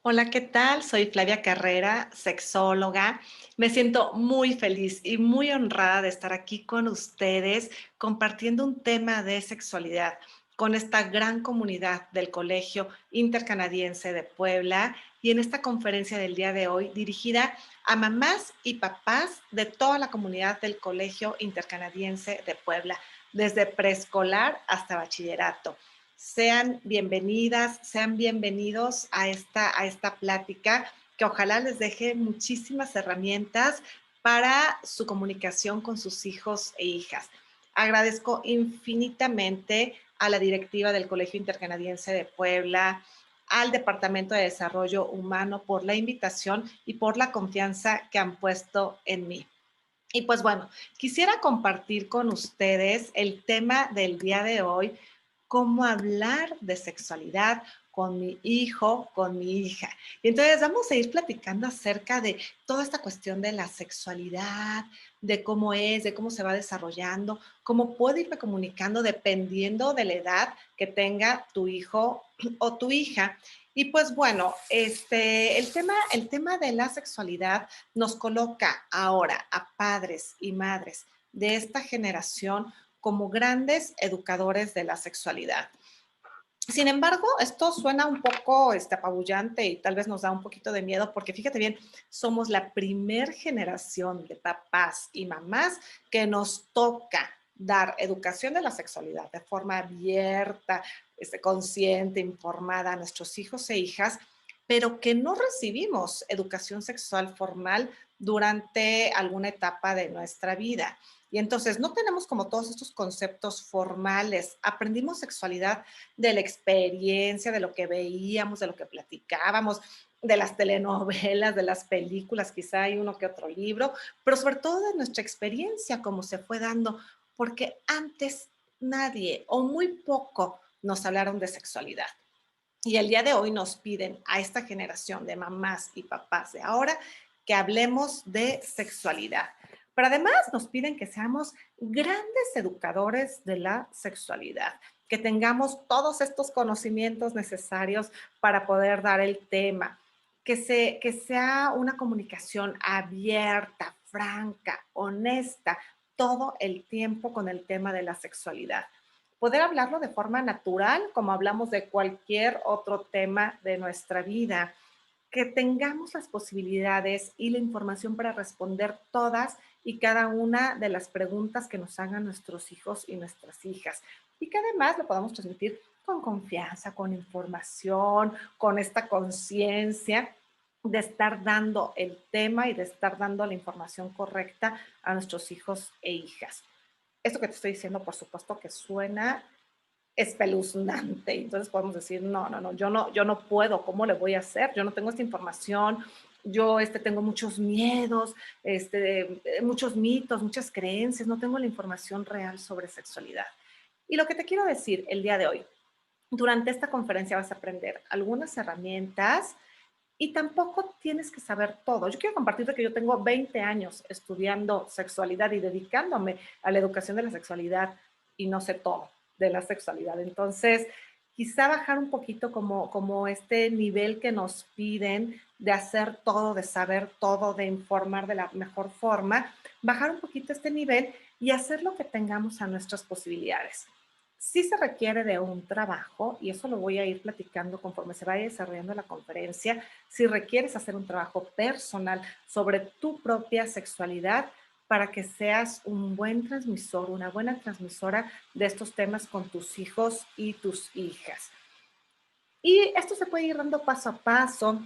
Hola, ¿qué tal? Soy Flavia Carrera, sexóloga. Me siento muy feliz y muy honrada de estar aquí con ustedes compartiendo un tema de sexualidad con esta gran comunidad del Colegio Intercanadiense de Puebla y en esta conferencia del día de hoy dirigida a mamás y papás de toda la comunidad del Colegio Intercanadiense de Puebla, desde preescolar hasta bachillerato. Sean bienvenidas, sean bienvenidos a esta plática que ojalá les deje muchísimas herramientas para su comunicación con sus hijos e hijas. Agradezco infinitamente a la directiva del Colegio Intercanadiense de Puebla, al Departamento de Desarrollo Humano por la invitación y por la confianza que han puesto en mí. Y pues bueno, quisiera compartir con ustedes el tema del día de hoy, cómo hablar de sexualidad con mi hijo, con mi hija. Y entonces vamos a ir platicando acerca de toda esta cuestión de la sexualidad, de cómo es, de cómo se va desarrollando, cómo puedo irme comunicando dependiendo de la edad que tenga tu hijo o tu hija. Y pues bueno, el tema de la sexualidad nos coloca ahora a padres y madres de esta generación como grandes educadores de la sexualidad. Sin embargo, esto suena un poco apabullante y tal vez nos da un poquito de miedo porque fíjate bien, somos la primer generación de papás y mamás que nos toca dar educación de la sexualidad de forma abierta, consciente, informada a nuestros hijos e hijas, pero que no recibimos educación sexual formal durante alguna etapa de nuestra vida. Y entonces no tenemos como todos estos conceptos formales. Aprendimos sexualidad de la experiencia, de lo que veíamos, de lo que platicábamos, de las telenovelas, de las películas, quizá hay uno que otro libro, pero sobre todo de nuestra experiencia, cómo se fue dando, porque antes nadie o muy poco nos hablaron de sexualidad. Y el día de hoy nos piden a esta generación de mamás y papás de ahora que hablemos de sexualidad. Pero además nos piden que seamos grandes educadores de la sexualidad, que tengamos todos estos conocimientos necesarios para poder dar el tema, que sea una comunicación abierta, franca, honesta, todo el tiempo con el tema de la sexualidad. Poder hablarlo de forma natural, como hablamos de cualquier otro tema de nuestra vida, que tengamos las posibilidades y la información para responder todas y cada una de las preguntas que nos hagan nuestros hijos y nuestras hijas. Y que además lo podamos transmitir con confianza, con información, con esta conciencia de estar dando el tema y de estar dando la información correcta a nuestros hijos e hijas. Esto que te estoy diciendo, por supuesto que suena espeluznante. Entonces podemos decir, no, no, no, yo no puedo, ¿cómo le voy a hacer? Yo no tengo esta información, yo tengo muchos miedos, muchos mitos, muchas creencias, no tengo la información real sobre sexualidad. Y lo que te quiero decir el día de hoy, durante esta conferencia vas a aprender algunas herramientas y tampoco tienes que saber todo. Yo quiero compartirte que yo tengo 20 años estudiando sexualidad y dedicándome a la educación de la sexualidad y no sé todo de la sexualidad. Entonces, quizá bajar un poquito como este nivel que nos piden de hacer todo, de saber todo, de informar de la mejor forma, bajar un poquito este nivel y hacer lo que tengamos a nuestras posibilidades. Sí se requiere de un trabajo, y eso lo voy a ir platicando conforme se vaya desarrollando la conferencia, si requieres hacer un trabajo personal sobre tu propia sexualidad para que seas un buen transmisor, una buena transmisora de estos temas con tus hijos y tus hijas. Y esto se puede ir dando paso a paso.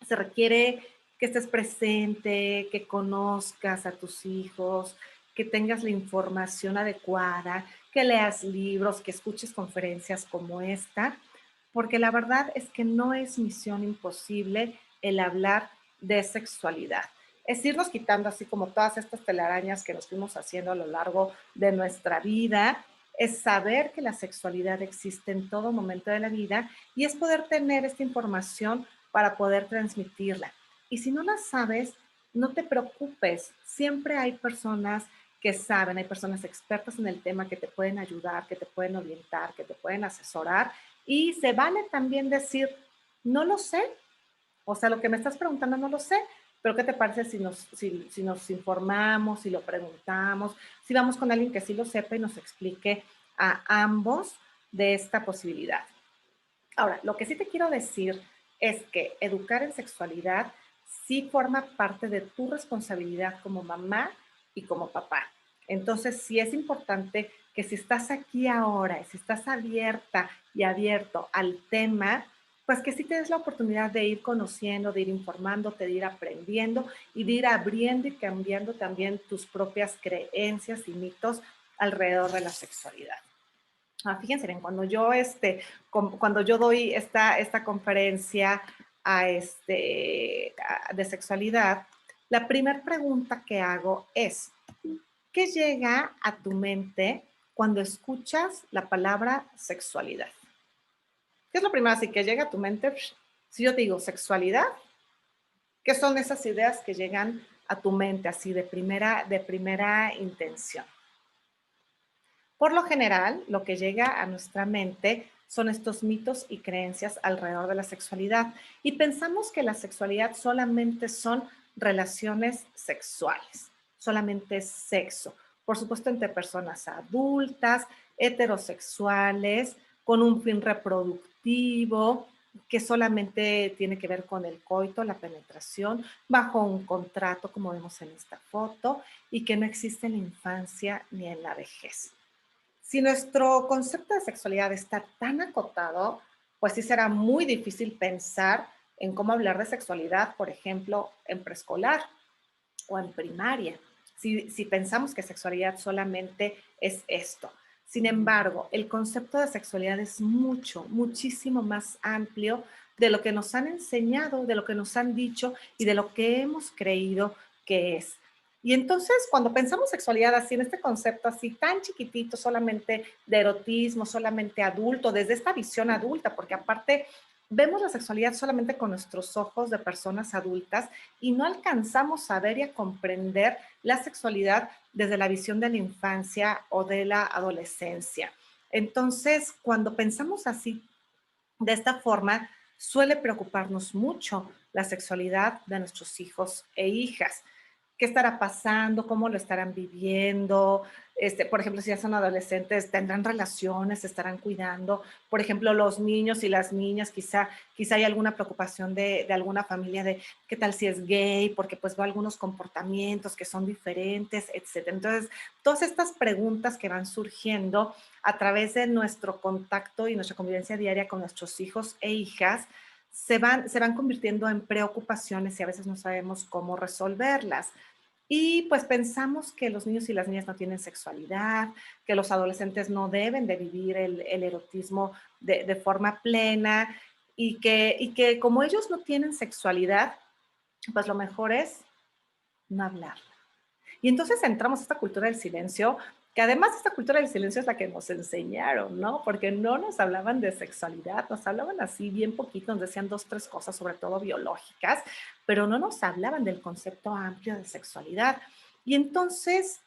Se requiere que estés presente, que conozcas a tus hijos, que tengas la información adecuada, que leas libros, que escuches conferencias como esta, porque la verdad es que no es misión imposible el hablar de sexualidad. Es irnos quitando así como todas estas telarañas que nos fuimos haciendo a lo largo de nuestra vida, es saber que la sexualidad existe en todo momento de la vida y es poder tener esta información para poder transmitirla. Y si no la sabes, no te preocupes, siempre hay personas que saben, hay personas expertas en el tema que te pueden ayudar, que te pueden orientar, que te pueden asesorar y se vale también decir, no lo sé, O sea, lo que me estás preguntando no lo sé, pero ¿qué te parece si nos informamos, si lo preguntamos, si vamos con alguien que sí lo sepa y nos explique a ambos de esta posibilidad? Ahora, lo que sí te quiero decir es que educar en sexualidad sí forma parte de tu responsabilidad como mamá y como papá. Entonces, sí es importante que si estás aquí ahora, y si estás abierta y abierto al tema, pues que sí te des la oportunidad de ir conociendo, de ir informándote, de ir aprendiendo y de ir abriendo y cambiando también tus propias creencias y mitos alrededor de la sexualidad. Fíjense bien, cuando yo doy esta conferencia de sexualidad, la primera pregunta que hago es, ¿qué llega a tu mente cuando escuchas la palabra sexualidad? ¿Qué es lo primero así que llega a tu mente? Si yo te digo sexualidad, ¿qué son esas ideas que llegan a tu mente así de primera intención? Por lo general, lo que llega a nuestra mente son estos mitos y creencias alrededor de la sexualidad y pensamos que la sexualidad solamente son relaciones sexuales, solamente es sexo. Por supuesto, entre personas adultas, heterosexuales, con un fin reproductivo, que solamente tiene que ver con el coito, la penetración, bajo un contrato, como vemos en esta foto, y que no existe en la infancia ni en la vejez. Si nuestro concepto de sexualidad está tan acotado, pues sí será muy difícil pensar en cómo hablar de sexualidad, por ejemplo, en preescolar o en primaria, si pensamos que sexualidad solamente es esto. Sin embargo, el concepto de sexualidad es muchísimo más amplio de lo que nos han enseñado, de lo que nos han dicho y de lo que hemos creído que es. Y entonces, cuando pensamos sexualidad así, en este concepto así tan chiquitito, solamente de erotismo, solamente adulto, desde esta visión adulta, porque aparte vemos la sexualidad solamente con nuestros ojos de personas adultas y no alcanzamos a ver y a comprender la sexualidad desde la visión de la infancia o de la adolescencia. Entonces, cuando pensamos así, de esta forma, suele preocuparnos mucho la sexualidad de nuestros hijos e hijas. ¿Qué estará pasando? ¿Cómo lo estarán viviendo? Por ejemplo, si ya son adolescentes, tendrán relaciones, se estarán cuidando. Por ejemplo, los niños y las niñas, quizá hay alguna preocupación de alguna familia de qué tal si es gay, porque pues veo algunos comportamientos que son diferentes, etcétera. Entonces, todas estas preguntas que van surgiendo a través de nuestro contacto y nuestra convivencia diaria con nuestros hijos e hijas, se van convirtiendo en preocupaciones y a veces no sabemos cómo resolverlas. Y pues pensamos que los niños y las niñas no tienen sexualidad, que los adolescentes no deben de vivir el erotismo de forma plena y que como ellos no tienen sexualidad, pues lo mejor es no hablar. Y entonces entramos a esta cultura del silencio, que además esta cultura del silencio es la que nos enseñaron, ¿no? Porque no nos hablaban de sexualidad, nos hablaban así bien poquito, nos decían dos, tres cosas, sobre todo biológicas, pero no nos hablaban del concepto amplio de sexualidad. Y entonces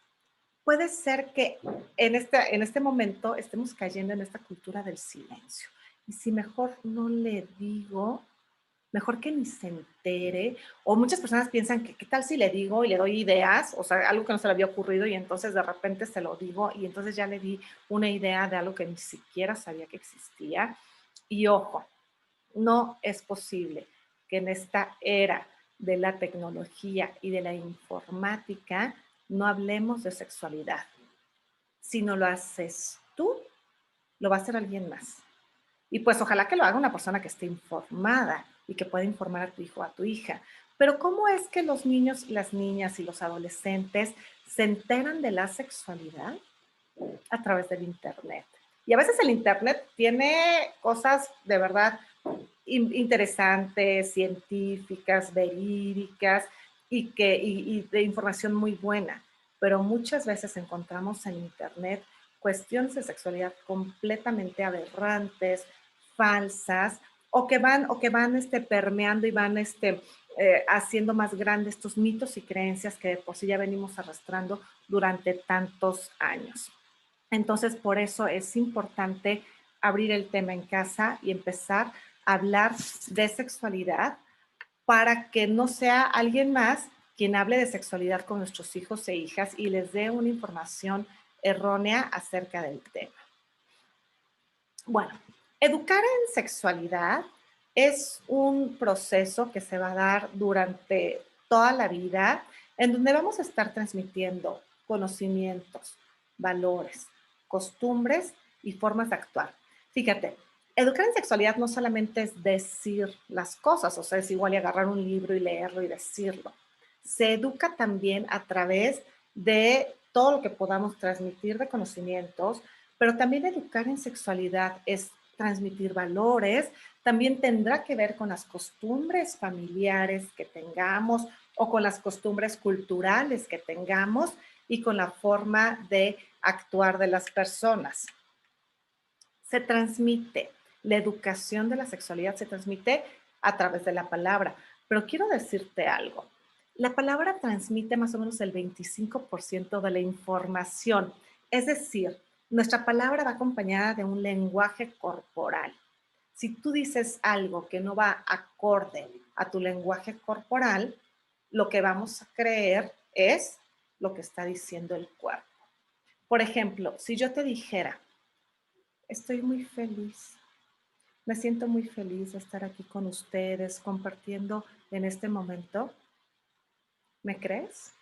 puede ser que en este momento estemos cayendo en esta cultura del silencio. Y si mejor no le digo, mejor que ni se entere, o muchas personas piensan que qué tal si le digo y le doy ideas, o sea, algo que no se le había ocurrido y entonces de repente se lo digo y entonces ya le di una idea de algo que ni siquiera sabía que existía. Y ojo, no es posible que en esta era de la tecnología y de la informática no hablemos de sexualidad. Si no lo haces tú, lo va a hacer alguien más. Y pues ojalá que lo haga una persona que esté informada y que pueda informar a tu hijo o a tu hija. Pero ¿cómo es que los niños, las niñas y los adolescentes se enteran de la sexualidad? A través del Internet. Y a veces el Internet tiene cosas de verdad interesantes, científicas, verídicas y de información muy buena. Pero muchas veces encontramos en Internet cuestiones de sexualidad completamente aberrantes, falsas, o que van permeando y van haciendo más grandes estos mitos y creencias que de por sí ya venimos arrastrando durante tantos años. Entonces, por eso es importante abrir el tema en casa y empezar a hablar de sexualidad para que no sea alguien más quien hable de sexualidad con nuestros hijos e hijas y les dé una información errónea acerca del tema. Bueno, educar en sexualidad es un proceso que se va a dar durante toda la vida, en donde vamos a estar transmitiendo conocimientos, valores, costumbres y formas de actuar. Fíjate, educar en sexualidad no solamente es decir las cosas, o sea, es igual y agarrar un libro y leerlo y decirlo. Se educa también a través de todo lo que podamos transmitir de conocimientos, pero también educar en sexualidad es transmitir valores, también tendrá que ver con las costumbres familiares que tengamos o con las costumbres culturales que tengamos y con la forma de actuar de las personas. Se transmite, la educación de la sexualidad se transmite a través de la palabra, pero quiero decirte algo. La palabra transmite más o menos el 25% de la información, es decir, nuestra palabra va acompañada de un lenguaje corporal. Si tú dices algo que no va acorde a tu lenguaje corporal, lo que vamos a creer es lo que está diciendo el cuerpo. Por ejemplo, si yo te dijera, estoy muy feliz, me siento muy feliz de estar aquí con ustedes compartiendo en este momento, ¿me crees?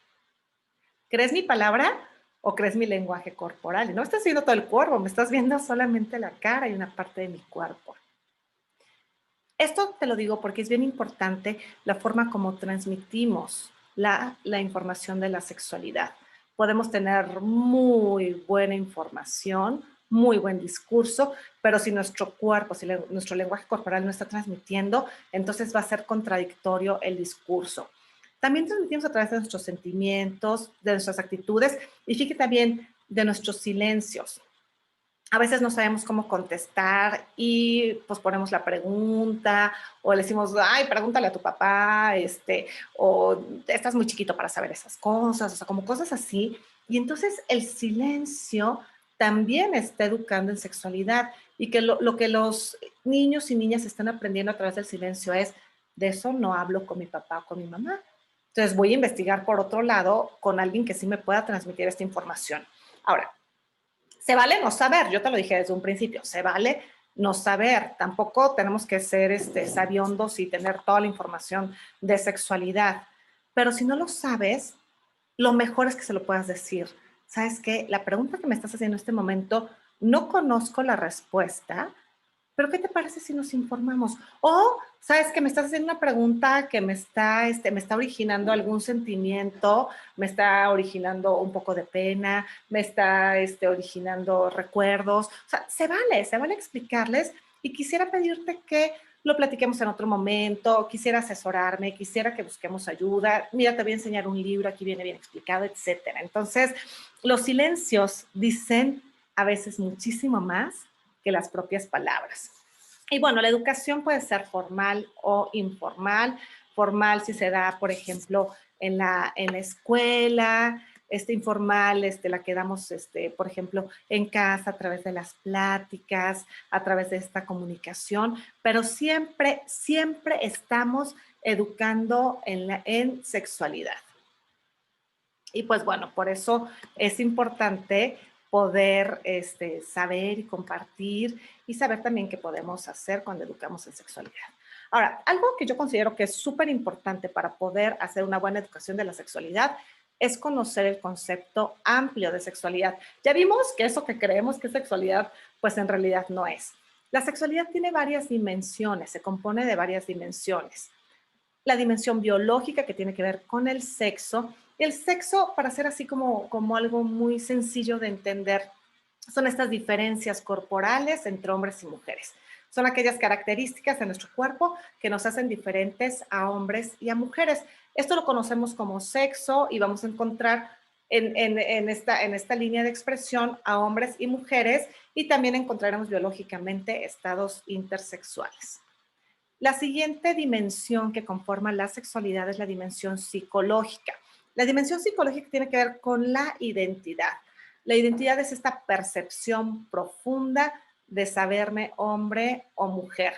¿Crees mi palabra o crees mi lenguaje corporal? Y no estás viendo todo el cuerpo, me estás viendo solamente la cara y una parte de mi cuerpo. Esto te lo digo porque es bien importante la forma como transmitimos la información de la sexualidad. Podemos tener muy buena información, muy buen discurso, pero si nuestro cuerpo, si nuestro lenguaje corporal no está transmitiendo, entonces va a ser contradictorio el discurso. También transmitimos a través de nuestros sentimientos, de nuestras actitudes y fíjate también de nuestros silencios. A veces no sabemos cómo contestar y pues ponemos la pregunta o le decimos, ay, pregúntale a tu papá, o estás muy chiquito para saber esas cosas, o sea, como cosas así. Y entonces el silencio también está educando en sexualidad y que lo que los niños y niñas están aprendiendo a través del silencio es, de eso no hablo con mi papá o con mi mamá. Entonces voy a investigar por otro lado con alguien que sí me pueda transmitir esta información. Ahora, se vale no saber, yo te lo dije desde un principio, se vale no saber, tampoco tenemos que ser sabiondos y tener toda la información de sexualidad, pero si no lo sabes, lo mejor es que se lo puedas decir. ¿Sabes qué? La pregunta que me estás haciendo en este momento, no conozco la respuesta, pero ¿qué te parece si nos informamos? O, sabes que me estás haciendo una pregunta que me está originando algún sentimiento, me está originando un poco de pena, me está originando recuerdos. O sea, se vale explicarles y quisiera pedirte que lo platiquemos en otro momento, quisiera asesorarme, quisiera que busquemos ayuda. Mira, te voy a enseñar un libro, aquí viene bien explicado, etcétera. Entonces, los silencios dicen a veces muchísimo más que las propias palabras. Y bueno, la educación puede ser formal o informal. Formal si se da, por ejemplo, en la escuela, informal, la que damos, por ejemplo, en casa a través de las pláticas, a través de esta comunicación, pero siempre, siempre estamos educando en sexualidad. Y pues bueno, por eso es importante poder saber y compartir y saber también qué podemos hacer cuando educamos en sexualidad. Ahora, algo que yo considero que es súper importante para poder hacer una buena educación de la sexualidad es conocer el concepto amplio de sexualidad. Ya vimos que eso que creemos que es sexualidad, pues en realidad no es. La sexualidad tiene varias dimensiones, se compone de varias dimensiones. La dimensión biológica que tiene que ver con el sexo. Y el sexo, para ser así como algo muy sencillo de entender, son estas diferencias corporales entre hombres y mujeres. Son aquellas características de nuestro cuerpo que nos hacen diferentes a hombres y a mujeres. Esto lo conocemos como sexo y vamos a encontrar en esta línea de expresión a hombres y mujeres y también encontraremos biológicamente estados intersexuales. La siguiente dimensión que conforma la sexualidad es la dimensión psicológica. La dimensión psicológica tiene que ver con la identidad. La identidad es esta percepción profunda de saberme hombre o mujer.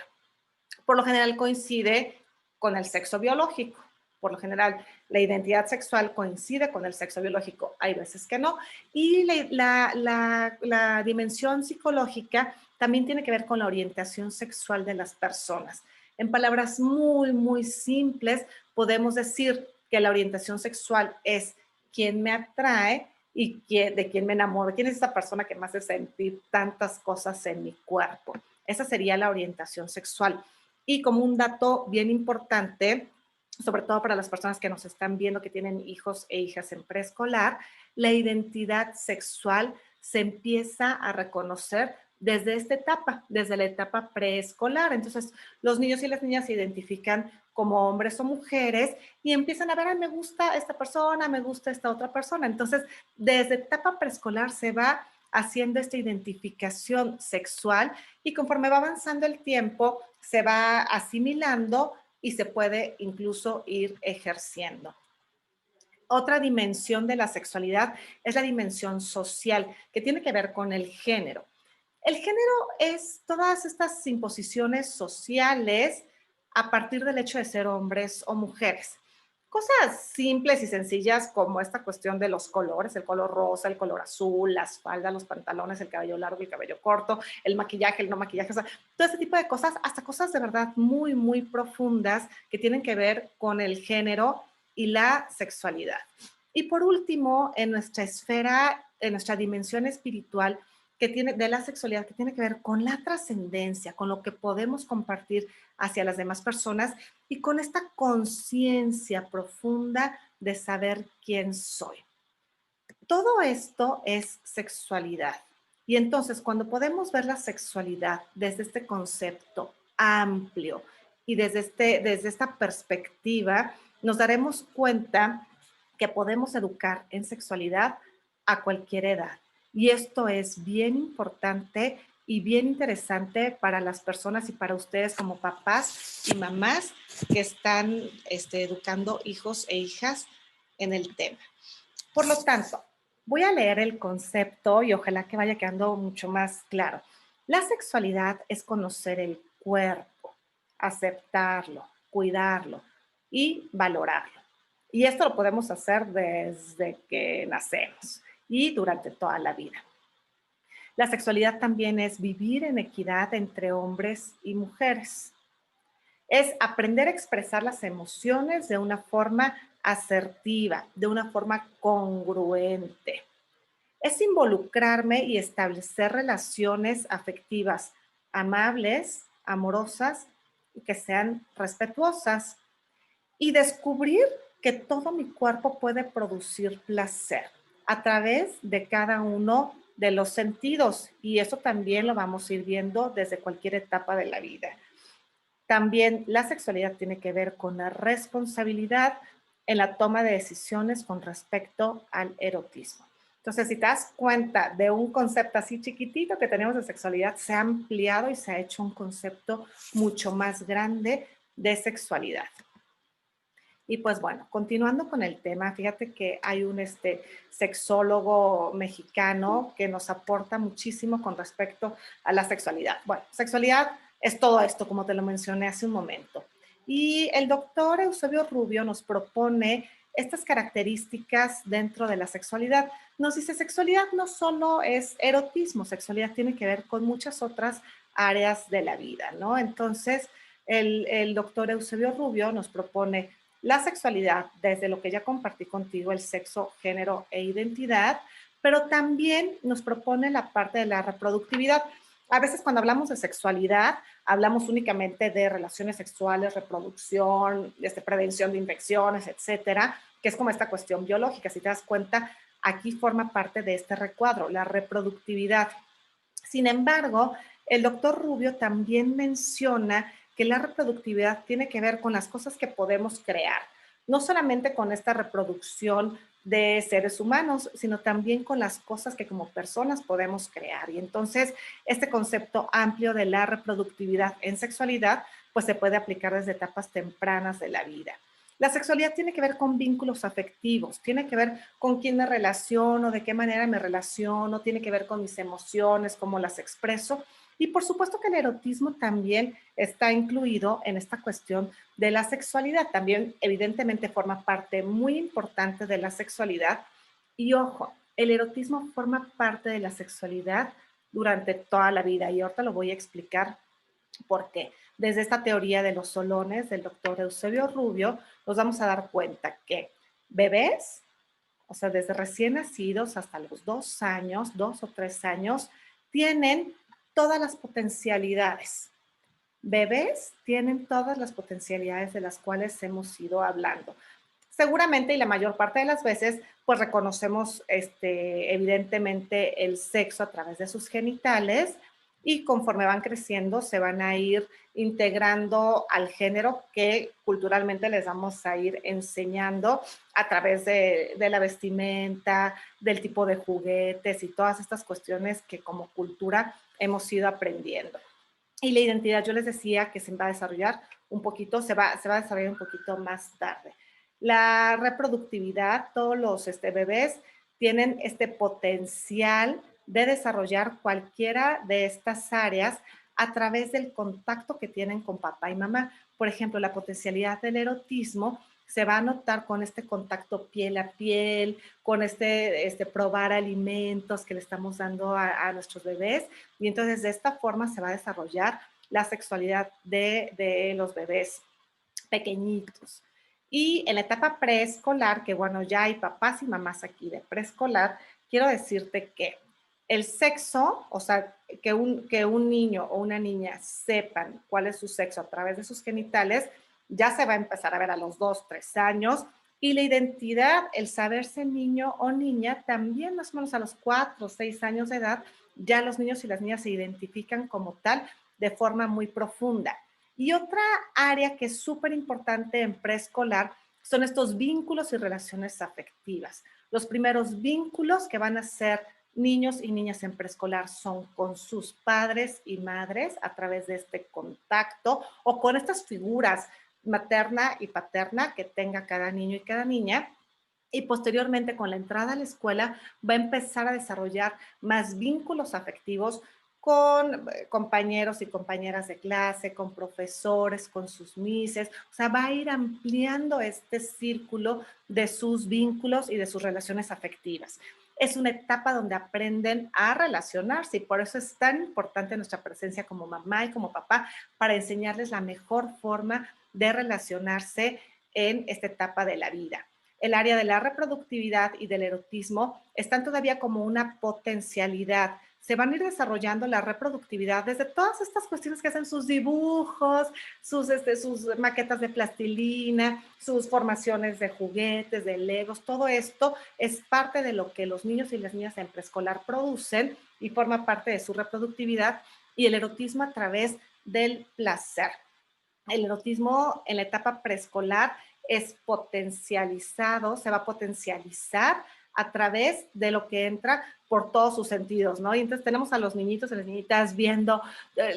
Por lo general coincide con el sexo biológico. Por lo general, la identidad sexual coincide con el sexo biológico, hay veces que no. Y la dimensión psicológica también tiene que ver con la orientación sexual de las personas. En palabras muy, muy simples, podemos decir que la orientación sexual es quién me atrae y de quién me enamoro. ¿Quién es esa persona que me hace sentir tantas cosas en mi cuerpo? Esa sería la orientación sexual. Y como un dato bien importante, sobre todo para las personas que nos están viendo que tienen hijos e hijas en preescolar, la identidad sexual se empieza a reconocer desde esta etapa, desde la etapa preescolar. Entonces, los niños y las niñas se identifican como hombres o mujeres y empiezan a ver, ay, me gusta esta persona, me gusta esta otra persona. Entonces, desde etapa preescolar se va haciendo esta identificación sexual y conforme va avanzando el tiempo, se va asimilando y se puede incluso ir ejerciendo. Otra dimensión de la sexualidad es la dimensión social, que tiene que ver con el género. El género es todas estas imposiciones sociales a partir del hecho de ser hombres o mujeres. Cosas simples y sencillas como esta cuestión de los colores, el color rosa, el color azul, las faldas, los pantalones, el cabello largo, el cabello corto, el maquillaje, el no maquillaje, o sea, todo ese tipo de cosas, hasta cosas de verdad muy, muy profundas que tienen que ver con el género y la sexualidad. Y por último, en nuestra esfera, en nuestra dimensión espiritual, que tiene de la sexualidad, que tiene que ver con la trascendencia, con lo que podemos compartir hacia las demás personas y con esta conciencia profunda de saber quién soy. Todo esto es sexualidad. Y entonces, cuando podemos ver la sexualidad desde este concepto amplio y desde esta perspectiva, nos daremos cuenta que podemos educar en sexualidad a cualquier edad. Y esto es bien importante y bien interesante para las personas y para ustedes como papás y mamás que están educando hijos e hijas en el tema. Por lo tanto, voy a leer el concepto y ojalá que vaya quedando mucho más claro. La sexualidad es conocer el cuerpo, aceptarlo, cuidarlo y valorarlo. Y esto lo podemos hacer desde que nacemos y durante toda la vida. La sexualidad también es vivir en equidad entre hombres y mujeres. Es aprender a expresar las emociones de una forma asertiva, de una forma congruente. Es involucrarme y establecer relaciones afectivas amables, amorosas y que sean respetuosas. Y descubrir que todo mi cuerpo puede producir placer a través de cada uno de los sentidos. Y eso también lo vamos a ir viendo desde cualquier etapa de la vida. También la sexualidad tiene que ver con la responsabilidad en la toma de decisiones con respecto al erotismo. Entonces, si te das cuenta de un concepto así chiquitito que tenemos de sexualidad, se ha ampliado y se ha hecho un concepto mucho más grande de sexualidad. Y pues bueno, continuando con el tema, fíjate que hay un sexólogo mexicano que nos aporta muchísimo con respecto a la sexualidad. Bueno, sexualidad es todo esto, como te lo mencioné hace un momento. Y el doctor Eusebio Rubio nos propone estas características dentro de la sexualidad. Nos dice, sexualidad no solo es erotismo, sexualidad tiene que ver con muchas otras áreas de la vida, ¿no? Entonces, el doctor Eusebio Rubio nos propone la sexualidad, desde lo que ya compartí contigo, el sexo, género e identidad, pero también nos propone la parte de la reproductividad. A veces cuando hablamos de sexualidad, hablamos únicamente de relaciones sexuales, reproducción, prevención de infecciones, etcétera, que es como esta cuestión biológica. Si te das cuenta, aquí forma parte de este recuadro, la reproductividad. Sin embargo, el doctor Rubio también menciona que la reproductividad tiene que ver con las cosas que podemos crear, no solamente con esta reproducción de seres humanos, sino también con las cosas que como personas podemos crear. Y entonces, este concepto amplio de la reproductividad en sexualidad, pues se puede aplicar desde etapas tempranas de la vida. La sexualidad tiene que ver con vínculos afectivos, tiene que ver con quién me relaciono, de qué manera me relaciono, tiene que ver con mis emociones, cómo las expreso Y por supuesto que el erotismo también está incluido en esta cuestión de la sexualidad. También evidentemente forma parte muy importante de la sexualidad. Y ojo, el erotismo forma parte de la sexualidad durante toda la vida. Y ahorita lo voy a explicar por qué. Desde esta teoría de los solones del doctor Eusebio Rubio, nos vamos a dar cuenta que bebés, o sea, desde recién nacidos hasta los 2 años, 2 o 3 años, tienen todas las potencialidades. Bebés tienen todas las potencialidades de las cuales hemos ido hablando. Seguramente y la mayor parte de las veces, pues reconocemos evidentemente el sexo a través de sus genitales y conforme van creciendo se van a ir integrando al género que culturalmente les vamos a ir enseñando a través de la vestimenta, del tipo de juguetes y todas estas cuestiones que como cultura hemos ido aprendiendo. Y la identidad, yo les decía que se va a desarrollar un poquito, se va a desarrollar un poquito más tarde. La reproductividad, todos los bebés tienen este potencial de desarrollar cualquiera de estas áreas a través del contacto que tienen con papá y mamá. Por ejemplo, la potencialidad del erotismo se va a notar con este contacto piel a piel, con probar alimentos que le estamos dando a nuestros bebés. Y entonces de esta forma se va a desarrollar la sexualidad de los bebés pequeñitos. Y en la etapa preescolar, que bueno, ya hay papás y mamás aquí de preescolar, quiero decirte que el sexo, o sea, que un niño o una niña sepan cuál es su sexo a través de sus genitales, ya se va a empezar a ver a los 2, 3 años. Y la identidad, el saberse niño o niña, también más o menos a los 4 o 6 años de edad, ya los niños y las niñas se identifican como tal de forma muy profunda. Y otra área que es súper importante en preescolar son estos vínculos y relaciones afectivas. Los primeros vínculos que van a ser niños y niñas en preescolar son con sus padres y madres a través de este contacto o con estas figuras materna y paterna que tenga cada niño y cada niña. Y posteriormente, con la entrada a la escuela, va a empezar a desarrollar más vínculos afectivos con compañeros y compañeras de clase, con profesores, con sus mises. O sea, va a ir ampliando este círculo de sus vínculos y de sus relaciones afectivas. Es una etapa donde aprenden a relacionarse y por eso es tan importante nuestra presencia como mamá y como papá para enseñarles la mejor forma de relacionarse en esta etapa de la vida. El área de la reproductividad y del erotismo están todavía como una potencialidad. Se van a ir desarrollando la reproductividad desde todas estas cuestiones que hacen sus dibujos, sus maquetas de plastilina, sus formaciones de juguetes, de legos, todo esto es parte de lo que los niños y las niñas en preescolar producen y forma parte de su reproductividad y el erotismo a través del placer. El erotismo en la etapa preescolar es potencializado, se va a potencializar a través de lo que entra por todos sus sentidos, ¿no? Y entonces tenemos a los niñitos y las niñitas viendo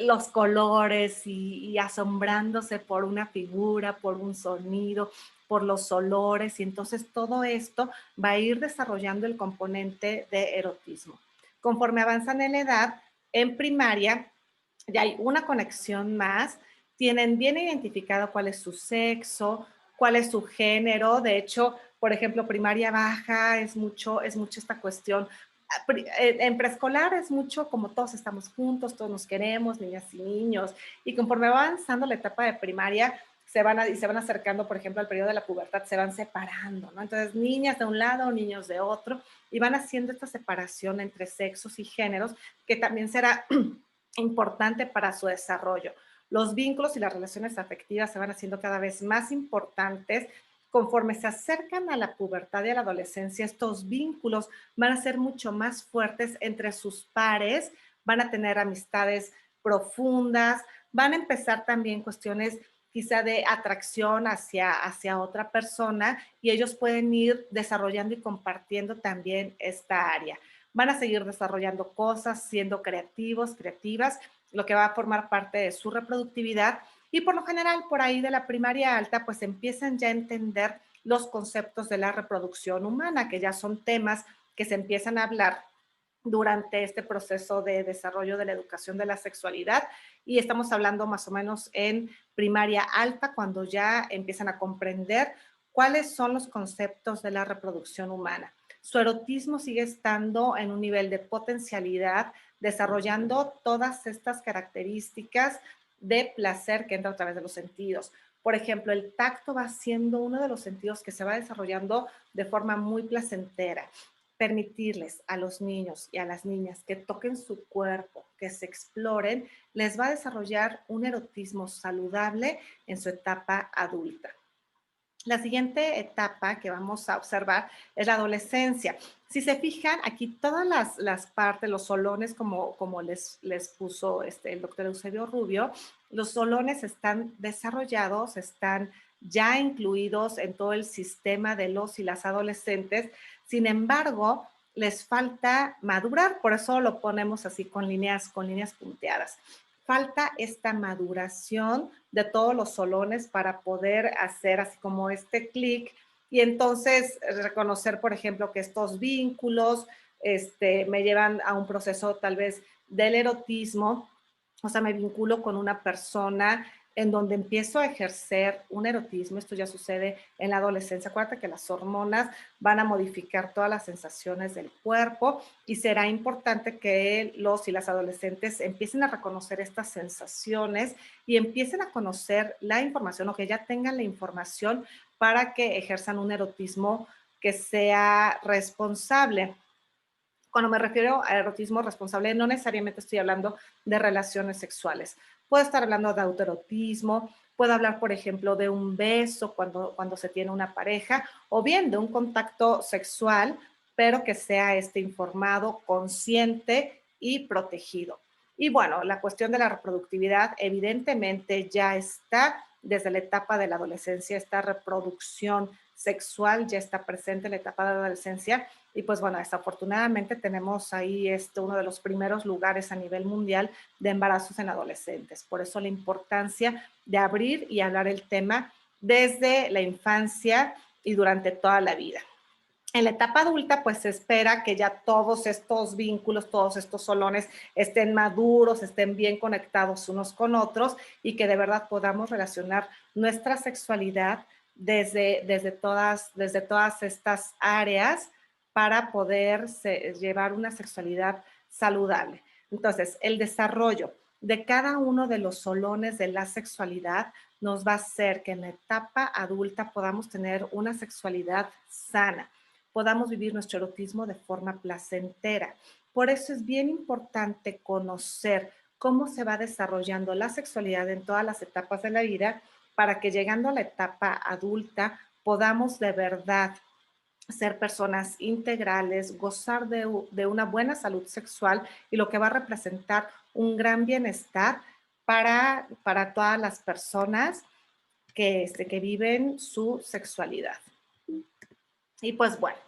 los colores y asombrándose por una figura, por un sonido, por los olores, y entonces todo esto va a ir desarrollando el componente de erotismo. Conforme avanzan en la edad, en primaria ya hay una conexión más, tienen bien identificado cuál es su sexo, cuál es su género. De hecho, por ejemplo, primaria baja es mucho esta cuestión. En preescolar es mucho como todos estamos juntos, todos nos queremos, niñas y niños. Y conforme va avanzando la etapa de primaria, se van acercando, por ejemplo, al periodo de la pubertad, se van separando, ¿no? Entonces, niñas de un lado, niños de otro, y van haciendo esta separación entre sexos y géneros, que también será importante para su desarrollo. Los vínculos y las relaciones afectivas se van haciendo cada vez más importantes. Conforme se acercan a la pubertad y a la adolescencia, estos vínculos van a ser mucho más fuertes entre sus pares, van a tener amistades profundas, van a empezar también cuestiones quizá de atracción hacia otra persona y ellos pueden ir desarrollando y compartiendo también esta área. Van a seguir desarrollando cosas, siendo creativos, creativas, lo que va a formar parte de su reproductividad y por lo general por ahí de la primaria alta pues empiezan ya a entender los conceptos de la reproducción humana, que ya son temas que se empiezan a hablar durante este proceso de desarrollo de la educación de la sexualidad y estamos hablando más o menos en primaria alta, cuando ya empiezan a comprender cuáles son los conceptos de la reproducción humana. Su erotismo sigue estando en un nivel de potencialidad, desarrollando todas estas características de placer que entra a través de los sentidos. Por ejemplo, el tacto va siendo uno de los sentidos que se va desarrollando de forma muy placentera. Permitirles a los niños y a las niñas que toquen su cuerpo, que se exploren, les va a desarrollar un erotismo saludable en su etapa adulta. La siguiente etapa que vamos a observar es la adolescencia. Si se fijan, aquí todas las partes, los solones, como les puso el doctor Eusebio Rubio, los solones están desarrollados, están ya incluidos en todo el sistema de los y las adolescentes. Sin embargo, les falta madurar, por eso lo ponemos así con líneas punteadas. Falta esta maduración de todos los solones para poder hacer así como este clic y entonces reconocer, por ejemplo, que estos vínculos me llevan a un proceso tal vez del erotismo, o sea, me vinculo con una persona en donde empiezo a ejercer un erotismo. Esto ya sucede en la adolescencia. Acuérdate que las hormonas van a modificar todas las sensaciones del cuerpo y será importante que los y las adolescentes empiecen a reconocer estas sensaciones y empiecen a conocer la información o que ya tengan la información para que ejerzan un erotismo que sea responsable. Cuando me refiero a erotismo responsable, no necesariamente estoy hablando de relaciones sexuales. Puedo estar hablando de autoerotismo, puedo hablar, por ejemplo, de un beso cuando se tiene una pareja, o bien de un contacto sexual, pero que sea informado, consciente y protegido. Y bueno, la cuestión de la reproductividad evidentemente ya está desde la etapa de la adolescencia, esta reproducción sexual ya está presente en la etapa de la adolescencia y pues bueno, desafortunadamente tenemos ahí uno de los primeros lugares a nivel mundial de embarazos en adolescentes. Por eso la importancia de abrir y hablar el tema desde la infancia y durante toda la vida. En la etapa adulta, pues se espera que ya todos estos vínculos, todos estos solones estén maduros, estén bien conectados unos con otros y que de verdad podamos relacionar nuestra sexualidad desde todas estas áreas para poder llevar una sexualidad saludable. Entonces, el desarrollo de cada uno de los solones de la sexualidad nos va a hacer que en la etapa adulta podamos tener una sexualidad sana, podamos vivir nuestro erotismo de forma placentera. Por eso es bien importante conocer cómo se va desarrollando la sexualidad en todas las etapas de la vida para que llegando a la etapa adulta podamos de verdad ser personas integrales, gozar de una buena salud sexual y lo que va a representar un gran bienestar para todas las personas que viven su sexualidad. Y pues bueno,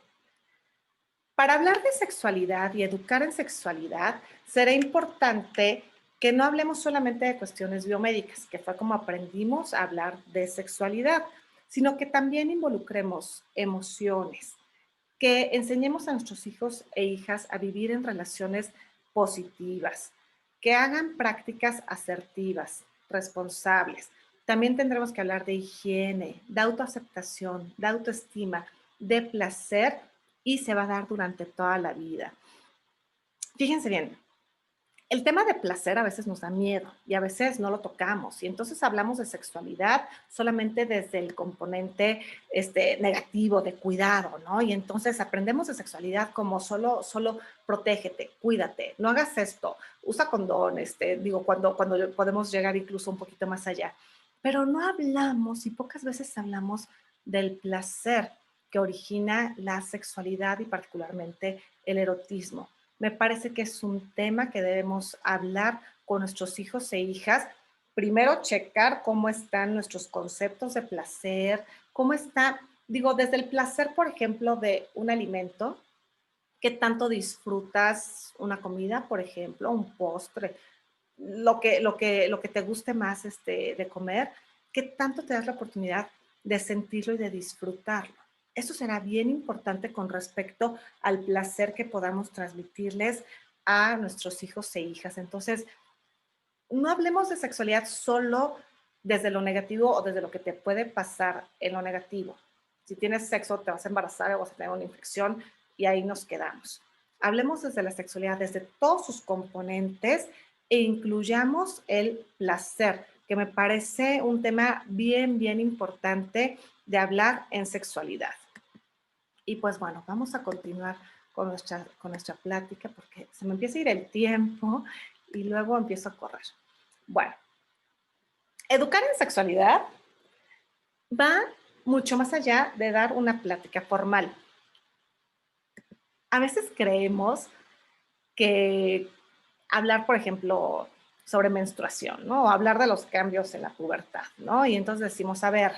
para hablar de sexualidad y educar en sexualidad, será importante que no hablemos solamente de cuestiones biomédicas, que fue como aprendimos a hablar de sexualidad, sino que también involucremos emociones, que enseñemos a nuestros hijos e hijas a vivir en relaciones positivas, que hagan prácticas asertivas, responsables. También tendremos que hablar de higiene, de autoaceptación, de autoestima, de placer y se va a dar durante toda la vida. Fíjense bien, el tema de placer a veces nos da miedo y a veces no lo tocamos y entonces hablamos de sexualidad solamente desde el componente negativo de cuidado, ¿no? Y entonces aprendemos de sexualidad como solo protégete, cuídate, no hagas esto, usa condón, cuando podemos llegar incluso un poquito más allá. Pero no hablamos y pocas veces hablamos del placer que origina la sexualidad y particularmente el erotismo. Me parece que es un tema que debemos hablar con nuestros hijos e hijas. Primero, checar cómo están nuestros conceptos de placer, cómo está, digo, desde el placer, por ejemplo, de un alimento, qué tanto disfrutas una comida, por ejemplo, un postre, lo que te guste más de comer, qué tanto te das la oportunidad de sentirlo y de disfrutarlo. Esto será bien importante con respecto al placer que podamos transmitirles a nuestros hijos e hijas. Entonces, no hablemos de sexualidad solo desde lo negativo o desde lo que te puede pasar en lo negativo. Si tienes sexo, te vas a embarazar o vas a tener una infección y ahí nos quedamos. Hablemos desde la sexualidad, desde todos sus componentes e incluyamos el placer, que me parece un tema bien, bien importante de hablar en sexualidad. Y pues bueno, vamos a continuar con nuestra plática porque se me empieza a ir el tiempo y luego empiezo a correr. Bueno, educar en sexualidad va mucho más allá de dar una plática formal. A veces creemos que hablar, por ejemplo, sobre menstruación, ¿no? O hablar de los cambios en la pubertad, ¿no? Y entonces decimos, a ver,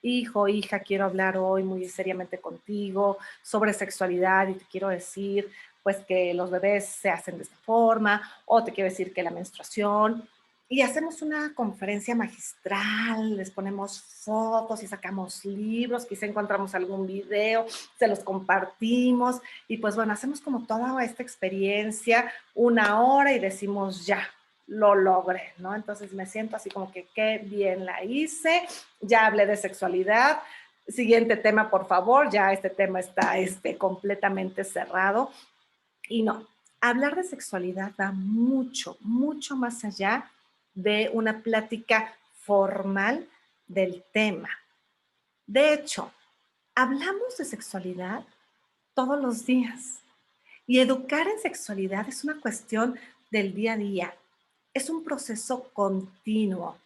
hijo, hija, quiero hablar hoy muy seriamente contigo sobre sexualidad y te quiero decir, pues, que los bebés se hacen de esta forma, o te quiero decir que la menstruación, y hacemos una conferencia magistral, les ponemos fotos y sacamos libros, quizá encontramos algún video, se los compartimos y pues bueno, hacemos como toda esta experiencia una hora y decimos ya, lo logré, ¿no? Entonces me siento así como que qué bien la hice, ya hablé de sexualidad, siguiente tema por favor, ya este tema está completamente cerrado y no, hablar de sexualidad va mucho, mucho más allá de una plática formal del tema. De hecho, hablamos de sexualidad todos los días. Y educar en sexualidad es una cuestión del día a día. Es un proceso continuo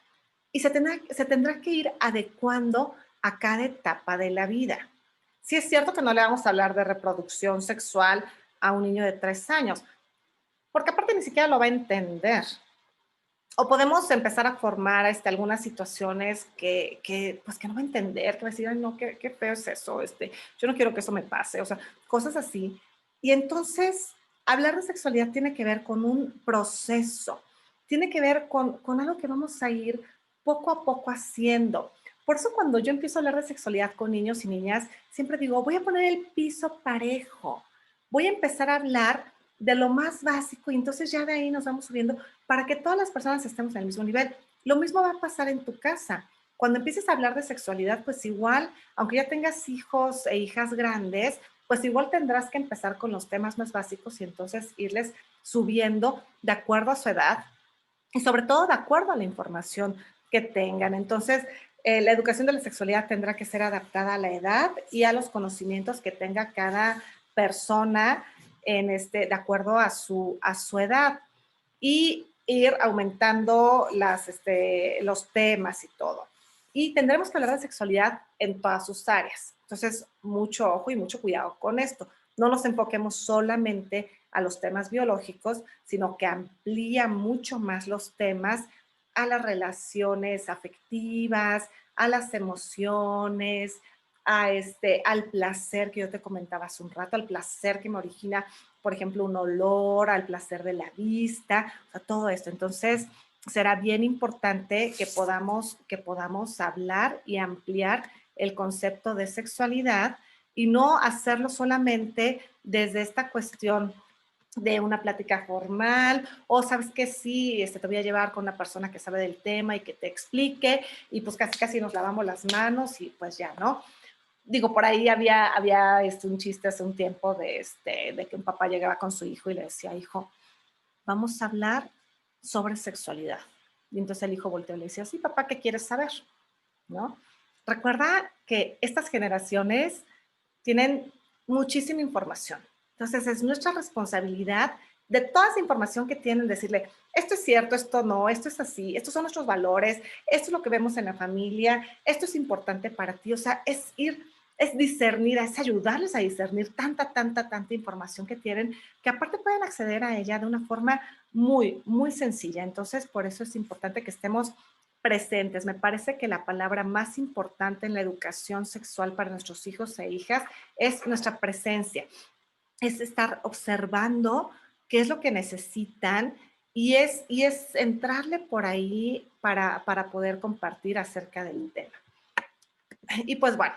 y se tendrá que ir adecuando a cada etapa de la vida. Sí es cierto que no le vamos a hablar de reproducción sexual a un niño de 3 años, porque aparte ni siquiera lo va a entender. O podemos empezar a formar algunas situaciones pues, que no va a entender, que va a decir, ay, no, qué feo es eso, yo no quiero que eso me pase, o sea, cosas así. Y entonces, hablar de sexualidad tiene que ver con un proceso, tiene que ver con algo que vamos a ir poco a poco haciendo. Por eso cuando yo empiezo a hablar de sexualidad con niños y niñas, siempre digo, voy a poner el piso parejo, voy a empezar a hablar de lo más básico y entonces ya de ahí nos vamos subiendo para que todas las personas estemos en el mismo nivel. Lo mismo va a pasar en tu casa. Cuando empieces a hablar de sexualidad, pues igual, aunque ya tengas hijos e hijas grandes, pues igual tendrás que empezar con los temas más básicos y entonces irles subiendo de acuerdo a su edad y sobre todo de acuerdo a la información que tengan. Entonces, la educación de la sexualidad tendrá que ser adaptada a la edad y a los conocimientos que tenga cada persona de acuerdo a su edad y ir aumentando los temas y todo. Y tendremos que hablar de sexualidad en todas sus áreas. Entonces, mucho ojo y mucho cuidado con esto. No nos enfoquemos solamente a los temas biológicos, sino que amplía mucho más los temas a las relaciones afectivas, a las emociones, al placer que yo te comentaba hace un rato, al placer que me origina, por ejemplo, un olor, al placer de la vista, o sea, todo esto. Entonces, será bien importante que podamos hablar y ampliar el concepto de sexualidad y no hacerlo solamente desde esta cuestión de una plática formal o sabes que sí, te voy a llevar con una persona que sabe del tema y que te explique y pues casi casi nos lavamos las manos y pues ya, ¿no? Digo, por ahí había un chiste hace un tiempo de que un papá llegaba con su hijo y le decía, hijo, vamos a hablar sobre sexualidad. Y entonces el hijo volteó y le decía, sí, papá, ¿qué quieres saber? ¿No? Recuerda que estas generaciones tienen muchísima información. Entonces es nuestra responsabilidad de toda esa información que tienen, decirle, esto es cierto, esto no, esto es así, estos son nuestros valores, esto es lo que vemos en la familia, esto es importante para ti. O sea, es discernir, es ayudarles a discernir tanta información que tienen, que aparte pueden acceder a ella de una forma muy, muy sencilla. Entonces, por eso es importante que estemos presentes. Me parece que la palabra más importante en la educación sexual para nuestros hijos e hijas es nuestra presencia, es estar observando qué es lo que necesitan y es entrarle por ahí para poder compartir acerca del tema. Y pues bueno,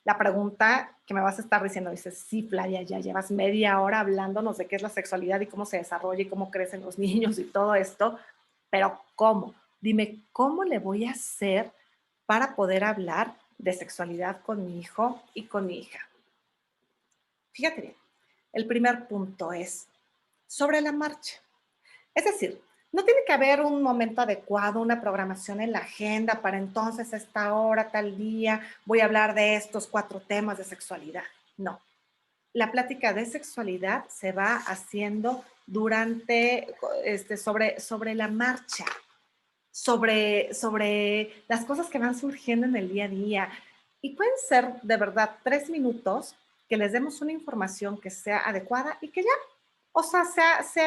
La pregunta que me vas a estar diciendo, dices, sí, Flavia, ya llevas media hora hablándonos de qué es la sexualidad y cómo se desarrolla y cómo crecen los niños y todo esto, pero ¿cómo? Dime, ¿cómo le voy a hacer para poder hablar de sexualidad con mi hijo y con mi hija? Fíjate bien, el primer punto es sobre la marcha. Es decir, no tiene que haber un momento adecuado, una programación en la agenda para entonces a esta hora, tal día, voy a hablar de estos 4 temas de sexualidad. No, la plática de sexualidad se va haciendo durante, sobre la marcha, sobre las cosas que van surgiendo en el día a día. Y pueden ser de verdad 3 minutos que les demos una información que sea adecuada y que ya, o sea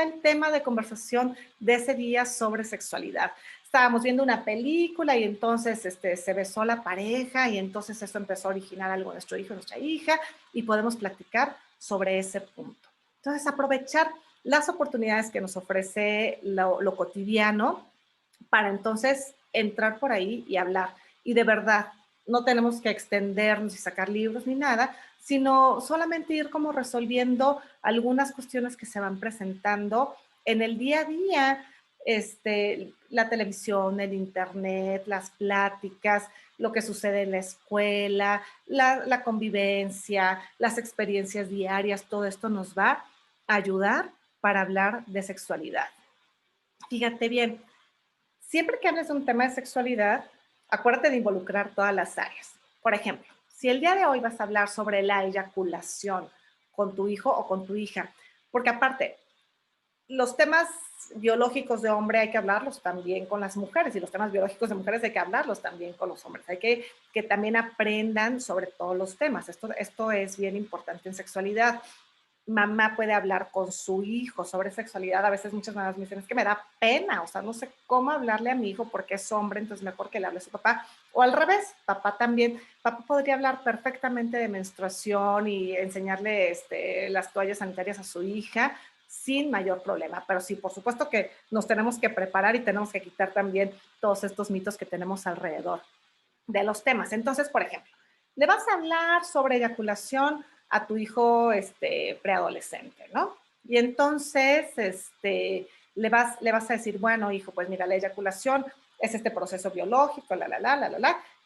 el tema de conversación de ese día sobre sexualidad. Estábamos viendo una película y entonces se besó la pareja y entonces eso empezó a originar algo en nuestro hijo, nuestra hija, y podemos platicar sobre ese punto. Entonces, aprovechar las oportunidades que nos ofrece lo cotidiano para entonces entrar por ahí y hablar. Y de verdad, no tenemos que extendernos y sacar libros ni nada, sino solamente ir como resolviendo algunas cuestiones que se van presentando en el día a día, la televisión, el internet, las pláticas, lo que sucede en la escuela, la convivencia, las experiencias diarias, todo esto nos va a ayudar para hablar de sexualidad. Fíjate bien, siempre que hables de un tema de sexualidad, acuérdate de involucrar todas las áreas. Por ejemplo, si el día de hoy vas a hablar sobre la eyaculación con tu hijo o con tu hija, porque aparte, los temas biológicos de hombre hay que hablarlos también con las mujeres y los temas biológicos de mujeres hay que hablarlos también con los hombres. Hay que también aprendan sobre todos los temas. Esto es bien importante en sexualidad. Mamá puede hablar con su hijo sobre sexualidad. A veces muchas mamás me dicen, es que me da pena, o sea, no sé cómo hablarle a mi hijo porque es hombre, entonces mejor que le hable a su papá. O al revés, papá también. Papá podría hablar perfectamente de menstruación y enseñarle las toallas sanitarias a su hija sin mayor problema. Pero sí, por supuesto que nos tenemos que preparar y tenemos que quitar también todos estos mitos que tenemos alrededor de los temas. Entonces, por ejemplo, le vas a hablar sobre eyaculación a tu hijo preadolescente, ¿no? Y entonces le vas a decir, bueno, hijo, pues mira, la eyaculación es este proceso biológico,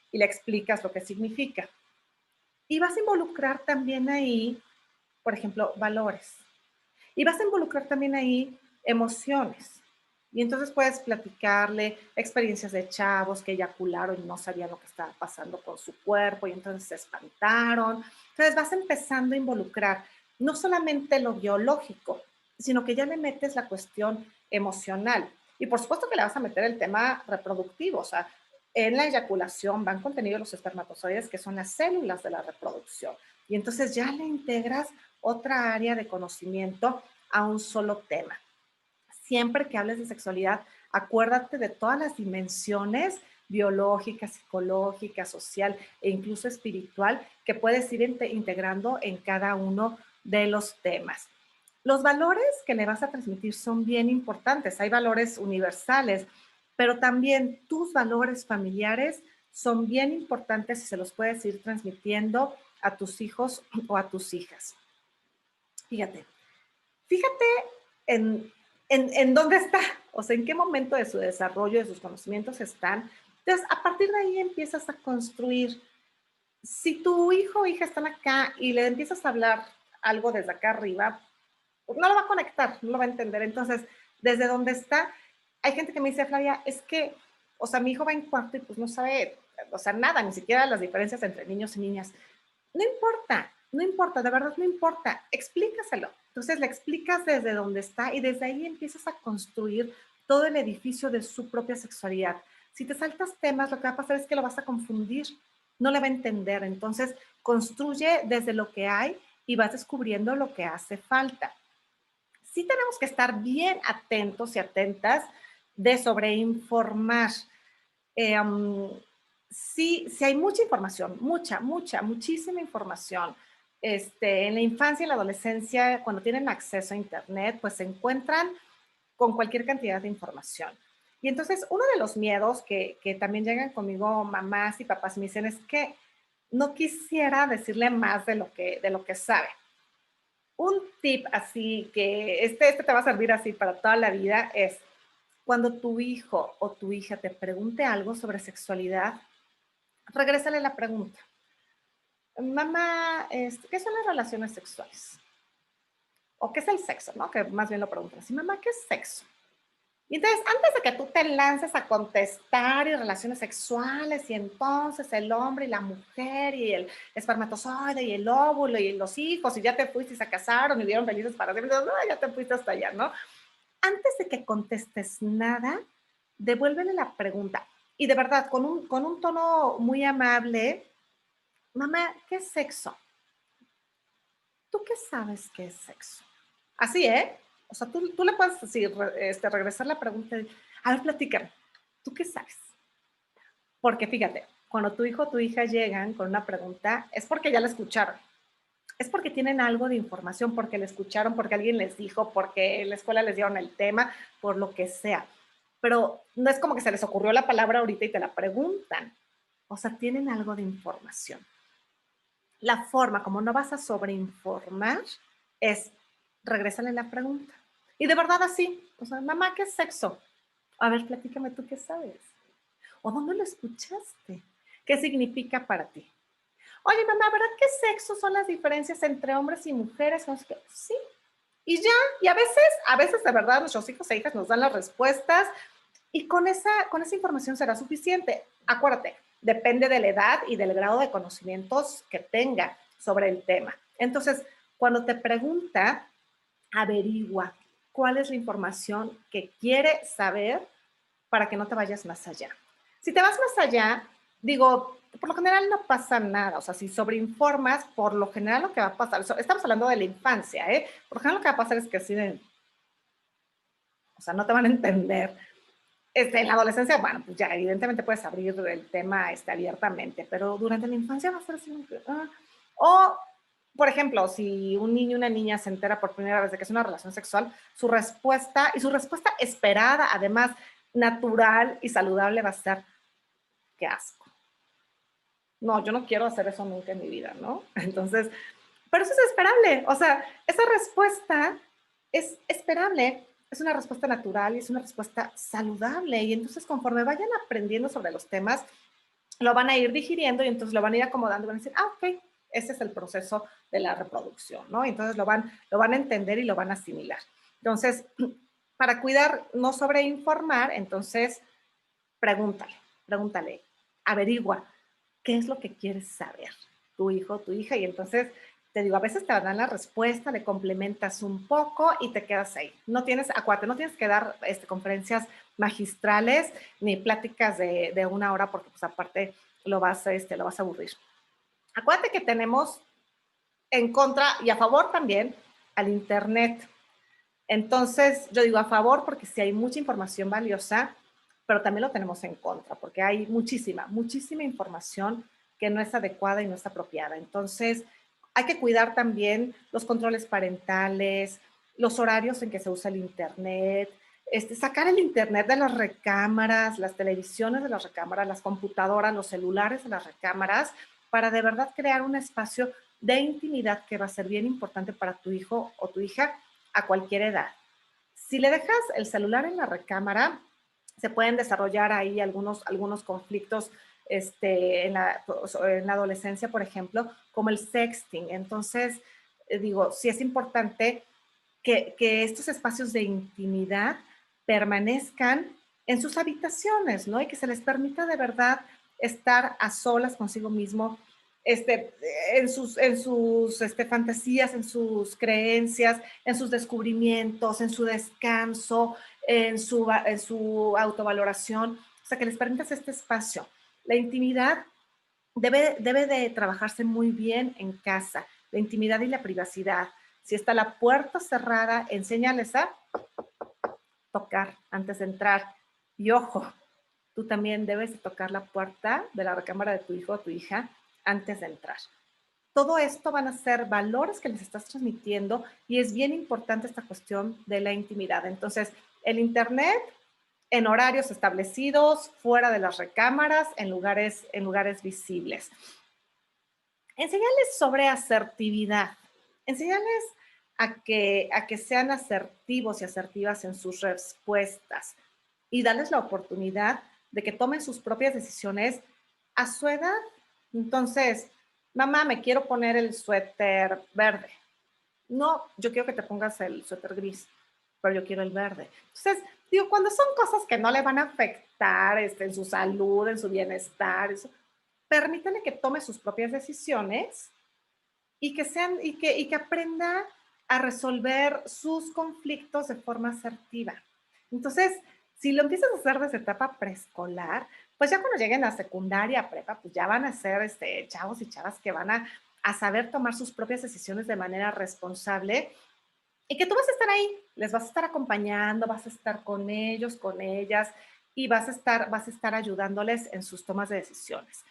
y le explicas lo que significa. Y vas a involucrar también ahí, por ejemplo, valores. Y vas a involucrar también ahí emociones. Y entonces puedes platicarle experiencias de chavos que eyacularon y no sabían lo que estaba pasando con su cuerpo y entonces se espantaron. Entonces vas empezando a involucrar no solamente lo biológico, sino que ya le metes la cuestión emocional. Y por supuesto que le vas a meter el tema reproductivo, o sea, en la eyaculación van contenidos los espermatozoides, que son las células de la reproducción. Y entonces ya le integras otra área de conocimiento a un solo tema. Siempre que hables de sexualidad, acuérdate de todas las dimensiones biológica, psicológica, social e incluso espiritual que puedes ir integrando en cada uno de los temas. Los valores que le vas a transmitir son bien importantes. Hay valores universales, pero también tus valores familiares son bien importantes y se los puedes ir transmitiendo a tus hijos o a tus hijas. Fíjate, fíjate en, en dónde está, o sea, en qué momento de su desarrollo, de sus conocimientos están. Entonces, a partir de ahí empiezas a construir. Si tu hijo o hija están acá y le empiezas a hablar algo desde acá arriba, pues no lo va a conectar, no lo va a entender. Entonces, desde donde está, hay gente que me dice, Flavia, es que, o sea, mi hijo va en cuarto y pues no sabe, o sea, nada, ni siquiera las diferencias entre niños y niñas. No importa, no importa, de verdad no importa, explícaselo. Entonces le explicas desde donde está y desde ahí empiezas a construir todo el edificio de su propia sexualidad. Si te saltas temas, lo que va a pasar es que lo vas a confundir, no le va a entender. Entonces, construye desde lo que hay y vas descubriendo lo que hace falta. Sí tenemos que estar bien atentos y atentas de sobreinformar. Eh, um, sí hay mucha información, muchísima información. En la infancia y la adolescencia, cuando tienen acceso a Internet, pues se encuentran con cualquier cantidad de información. Y entonces, uno de los miedos que también llegan conmigo mamás y papás y me dicen es que no quisiera decirle más de lo que sabe. Un tip así que este te va a servir así para toda la vida es cuando tu hijo o tu hija te pregunte algo sobre sexualidad, regrésale la pregunta. Mamá, ¿qué son las relaciones sexuales? ¿O qué es el sexo? ¿No? Que más bien lo preguntan así, mamá, ¿qué es sexo? Y entonces, antes de que tú te lances a contestar y relaciones sexuales, y entonces el hombre y la mujer, y el espermatozoide, y el óvulo, y los hijos, y ya te fuiste y se casaron y vivieron felices para siempre, no, ya te fuiste hasta allá, ¿no? Antes de que contestes nada, devuélvele la pregunta. Y de verdad, con un tono muy amable, mamá, ¿qué es sexo? ¿Tú qué sabes qué es sexo? Así, ¿eh? O sea, tú le puedes decir, regresar la pregunta, a ver, platícame, ¿tú qué sabes? Porque fíjate, cuando tu hijo o tu hija llegan con una pregunta, es porque ya la escucharon, es porque tienen algo de información, porque la escucharon, porque alguien les dijo, porque en la escuela les dieron el tema, por lo que sea. Pero no es como que se les ocurrió la palabra ahorita y te la preguntan. O sea, tienen algo de información. La forma como no vas a sobreinformar es regresarle la pregunta. Y de verdad así, o sea, mamá, ¿qué es sexo? A ver, platícame tú qué sabes. ¿O dónde lo escuchaste? ¿Qué significa para ti? Oye, mamá, ¿verdad que sexo son las diferencias entre hombres y mujeres? No sé qué. Sí. Y ya, y a veces de verdad nuestros hijos e hijas nos dan las respuestas y con esa información será suficiente. Acuérdate, depende de la edad y del grado de conocimientos que tenga sobre el tema. Entonces, cuando te pregunta, averigua cuál es la información que quiere saber para que no te vayas más allá. Si te vas más allá, digo, por lo general no pasa nada. O sea, si sobreinformas, por lo general lo que va a pasar, estamos hablando de la infancia, ¿eh? Por lo general lo que va a pasar es que así de, o sea, no te van a entender. En la adolescencia, bueno, pues ya evidentemente puedes abrir el tema abiertamente, pero durante la infancia va a ser así. O, por ejemplo, si un niño o una niña se entera por primera vez de que es una relación sexual, su respuesta, y su respuesta esperada, además, natural y saludable va a ser, qué asco. No, yo no quiero hacer eso nunca en mi vida, ¿no? Entonces, pero eso es esperable. O sea, esa respuesta es esperable, es una respuesta natural y es una respuesta saludable. Y entonces, conforme vayan aprendiendo sobre los temas, lo van a ir digiriendo y entonces lo van a ir acomodando y van a decir, ah, ok, ese es el proceso de la reproducción, ¿no? Entonces lo van a entender y lo van a asimilar. Entonces, para cuidar, no sobreinformar, entonces pregúntale, pregúntale, averigua qué es lo que quieres saber, tu hijo o tu hija, y entonces te digo, a veces te dan la respuesta, le complementas un poco y te quedas ahí. No tienes, acuérdate, no tienes que dar conferencias magistrales ni pláticas de una hora porque pues aparte lo vas a aburrir. Acuérdate que tenemos en contra y a favor también al Internet. Entonces, yo digo a favor porque sí hay mucha información valiosa, pero también lo tenemos en contra, porque hay muchísima, muchísima información que no es adecuada y no es apropiada. Entonces, hay que cuidar también los controles parentales, los horarios en que se usa el Internet, sacar el Internet de las recámaras, las televisiones de las recámaras, las computadoras, los celulares de las recámaras, para de verdad crear un espacio de intimidad que va a ser bien importante para tu hijo o tu hija a cualquier edad. Si le dejas el celular en la recámara, se pueden desarrollar ahí algunos conflictos en la adolescencia, por ejemplo, como el sexting. Entonces, digo, sí es importante que estos espacios de intimidad permanezcan en sus habitaciones, ¿no? Y que se les permita de verdad estar a solas consigo mismo, este, en sus fantasías, en sus creencias, en sus descubrimientos, en su descanso, en su autovaloración, o sea, que les permitas este espacio. La intimidad debe de trabajarse muy bien en casa, la intimidad y la privacidad. Si está la puerta cerrada, enséñales a tocar antes de entrar. Y ojo, tú también debes de tocar la puerta de la recámara de tu hijo o tu hija antes de entrar. Todo esto van a ser valores que les estás transmitiendo y es bien importante esta cuestión de la intimidad. Entonces, el Internet en horarios establecidos, fuera de las recámaras, en lugares visibles. Enséñales sobre asertividad. Enséñales a que sean asertivos y asertivas en sus respuestas y darles la oportunidad de que tomen sus propias decisiones a su edad. Entonces, mamá, me quiero poner el suéter verde. No, yo quiero que te pongas el suéter gris, pero yo quiero el verde. Entonces, digo, cuando son cosas que no le van a afectar en su salud, en su bienestar, eso, permítele que tome sus propias decisiones y que aprenda a resolver sus conflictos de forma asertiva. Entonces, si lo empiezas a hacer desde etapa preescolar, pues ya cuando lleguen a secundaria, prepa, pues ya van a ser chavos y chavas que van a saber tomar sus propias decisiones de manera responsable y que tú vas a estar ahí, les vas a estar acompañando, vas a estar con ellos, con ellas y vas a estar ayudándoles en sus tomas de decisiones.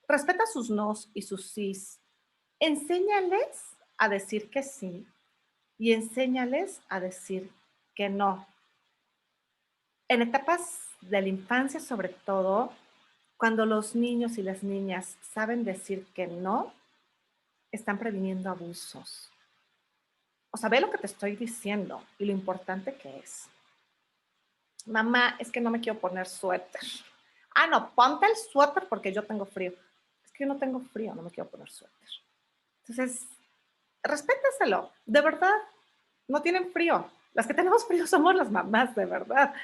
Respeta sus nos y sus sís. Enséñales a decir que sí y enséñales a decir que no. En etapas de la infancia, sobre todo, cuando los niños y las niñas saben decir que no, están previniendo abusos. O sea, ve lo que te estoy diciendo y lo importante que es. Mamá, es que no me quiero poner suéter. Ah, no, ponte el suéter porque yo tengo frío. Es que yo no tengo frío, no me quiero poner suéter. Entonces, respétaselo, de verdad. No tienen frío. Las que tenemos frío somos las mamás, de verdad.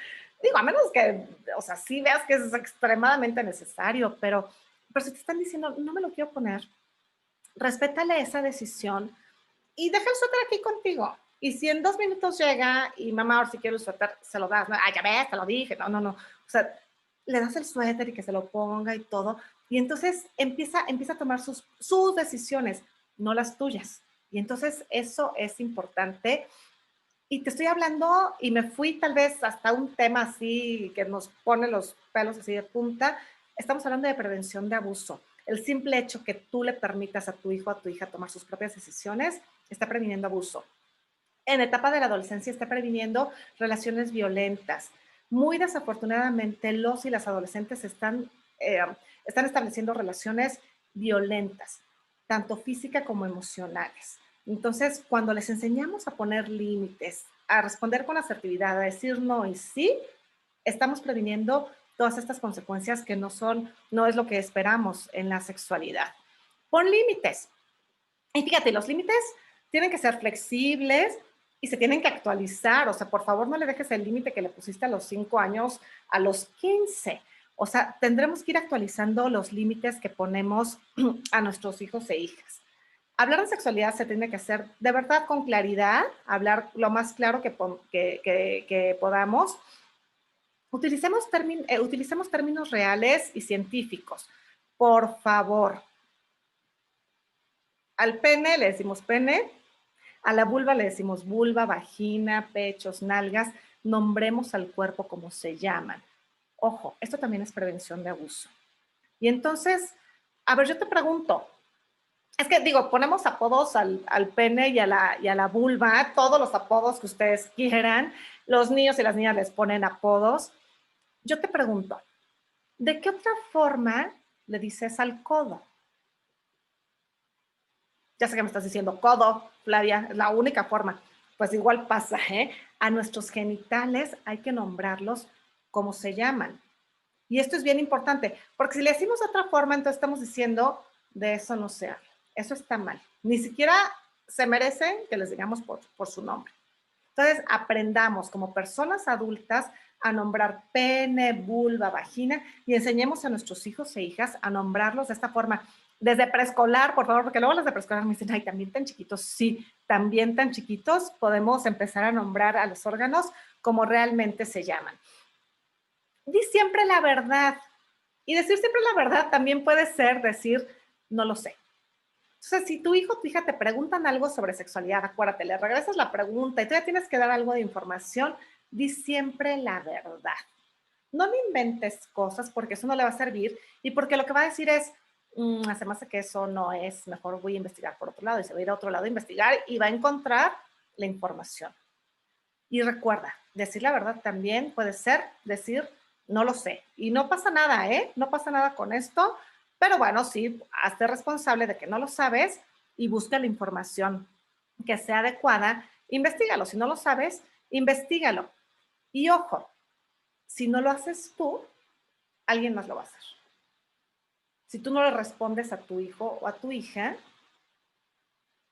Digo, a menos que, o sea, sí veas que es extremadamente necesario, pero si te están diciendo, no me lo quiero poner, respétale esa decisión y deja el suéter aquí contigo. Y si en 2 minutos llega y mamá, ahora si quiero el suéter, se lo das. ¿No? Ah, ya ves, te lo dije. No, no, no. O sea, le das el suéter y que se lo ponga y todo. Y entonces empieza a tomar sus decisiones, no las tuyas. Y entonces eso es importante y te estoy hablando y me fui tal vez hasta un tema así que nos pone los pelos así de punta. Estamos hablando de prevención de abuso. El simple hecho que tú le permitas a tu hijo o a tu hija tomar sus propias decisiones está previniendo abuso. En la etapa de la adolescencia está previniendo relaciones violentas. Muy desafortunadamente, los y las adolescentes están estableciendo relaciones violentas, tanto física como emocionales. Entonces, cuando les enseñamos a poner límites, a responder con asertividad, a decir no y sí, estamos previniendo todas estas consecuencias que no es lo que esperamos en la sexualidad. Pon límites. Y fíjate, los límites tienen que ser flexibles y se tienen que actualizar. O sea, por favor, no le dejes el límite que le pusiste a los 5 años, a los 15. O sea, tendremos que ir actualizando los límites que ponemos a nuestros hijos e hijas. Hablar de sexualidad se tiene que hacer de verdad con claridad, hablar lo más claro que podamos. Utilicemos términos reales y científicos. Por favor. Al pene le decimos pene, a la vulva le decimos vulva, vagina, pechos, nalgas. Nombremos al cuerpo como se llaman. Ojo, esto también es prevención de abuso. Y entonces, a ver, yo te pregunto, es que digo, ponemos apodos al pene y a la vulva, todos los apodos que ustedes quieran. Los niños y las niñas les ponen apodos. Yo te pregunto, ¿de qué otra forma le dices al codo? Ya sé que me estás diciendo codo, Flavia, es la única forma. Pues igual pasa, ¿eh? A nuestros genitales hay que nombrarlos como se llaman. Y esto es bien importante, porque si le decimos de otra forma, entonces estamos diciendo, de eso no se habla. Eso está mal. Ni siquiera se merecen que les digamos por su nombre. Entonces, aprendamos como personas adultas a nombrar pene, vulva, vagina y enseñemos a nuestros hijos e hijas a nombrarlos de esta forma. Desde preescolar, por favor, porque luego los de preescolar me dicen, ay, también tan chiquitos. Sí, también tan chiquitos podemos empezar a nombrar a los órganos como realmente se llaman. Di siempre la verdad. Y decir siempre la verdad también puede ser decir, no lo sé. Entonces, si tu hijo o tu hija te preguntan algo sobre sexualidad, acuérdate, le regresas la pregunta y tú ya tienes que dar algo de información, di siempre la verdad. No le inventes cosas porque eso no le va a servir y porque lo que va a decir es, se me hace que eso no es, mejor voy a investigar por otro lado y se va a ir a otro lado a investigar y va a encontrar la información. Y recuerda, decir la verdad también puede ser decir, no lo sé. Y no pasa nada, ¿eh? No pasa nada con esto. Pero bueno, sí, hazte responsable de que no lo sabes y busca la información que sea adecuada, investigalo. Si no lo sabes, investigalo. Y ojo, si no lo haces tú, alguien más lo va a hacer. Si tú no le respondes a tu hijo o a tu hija,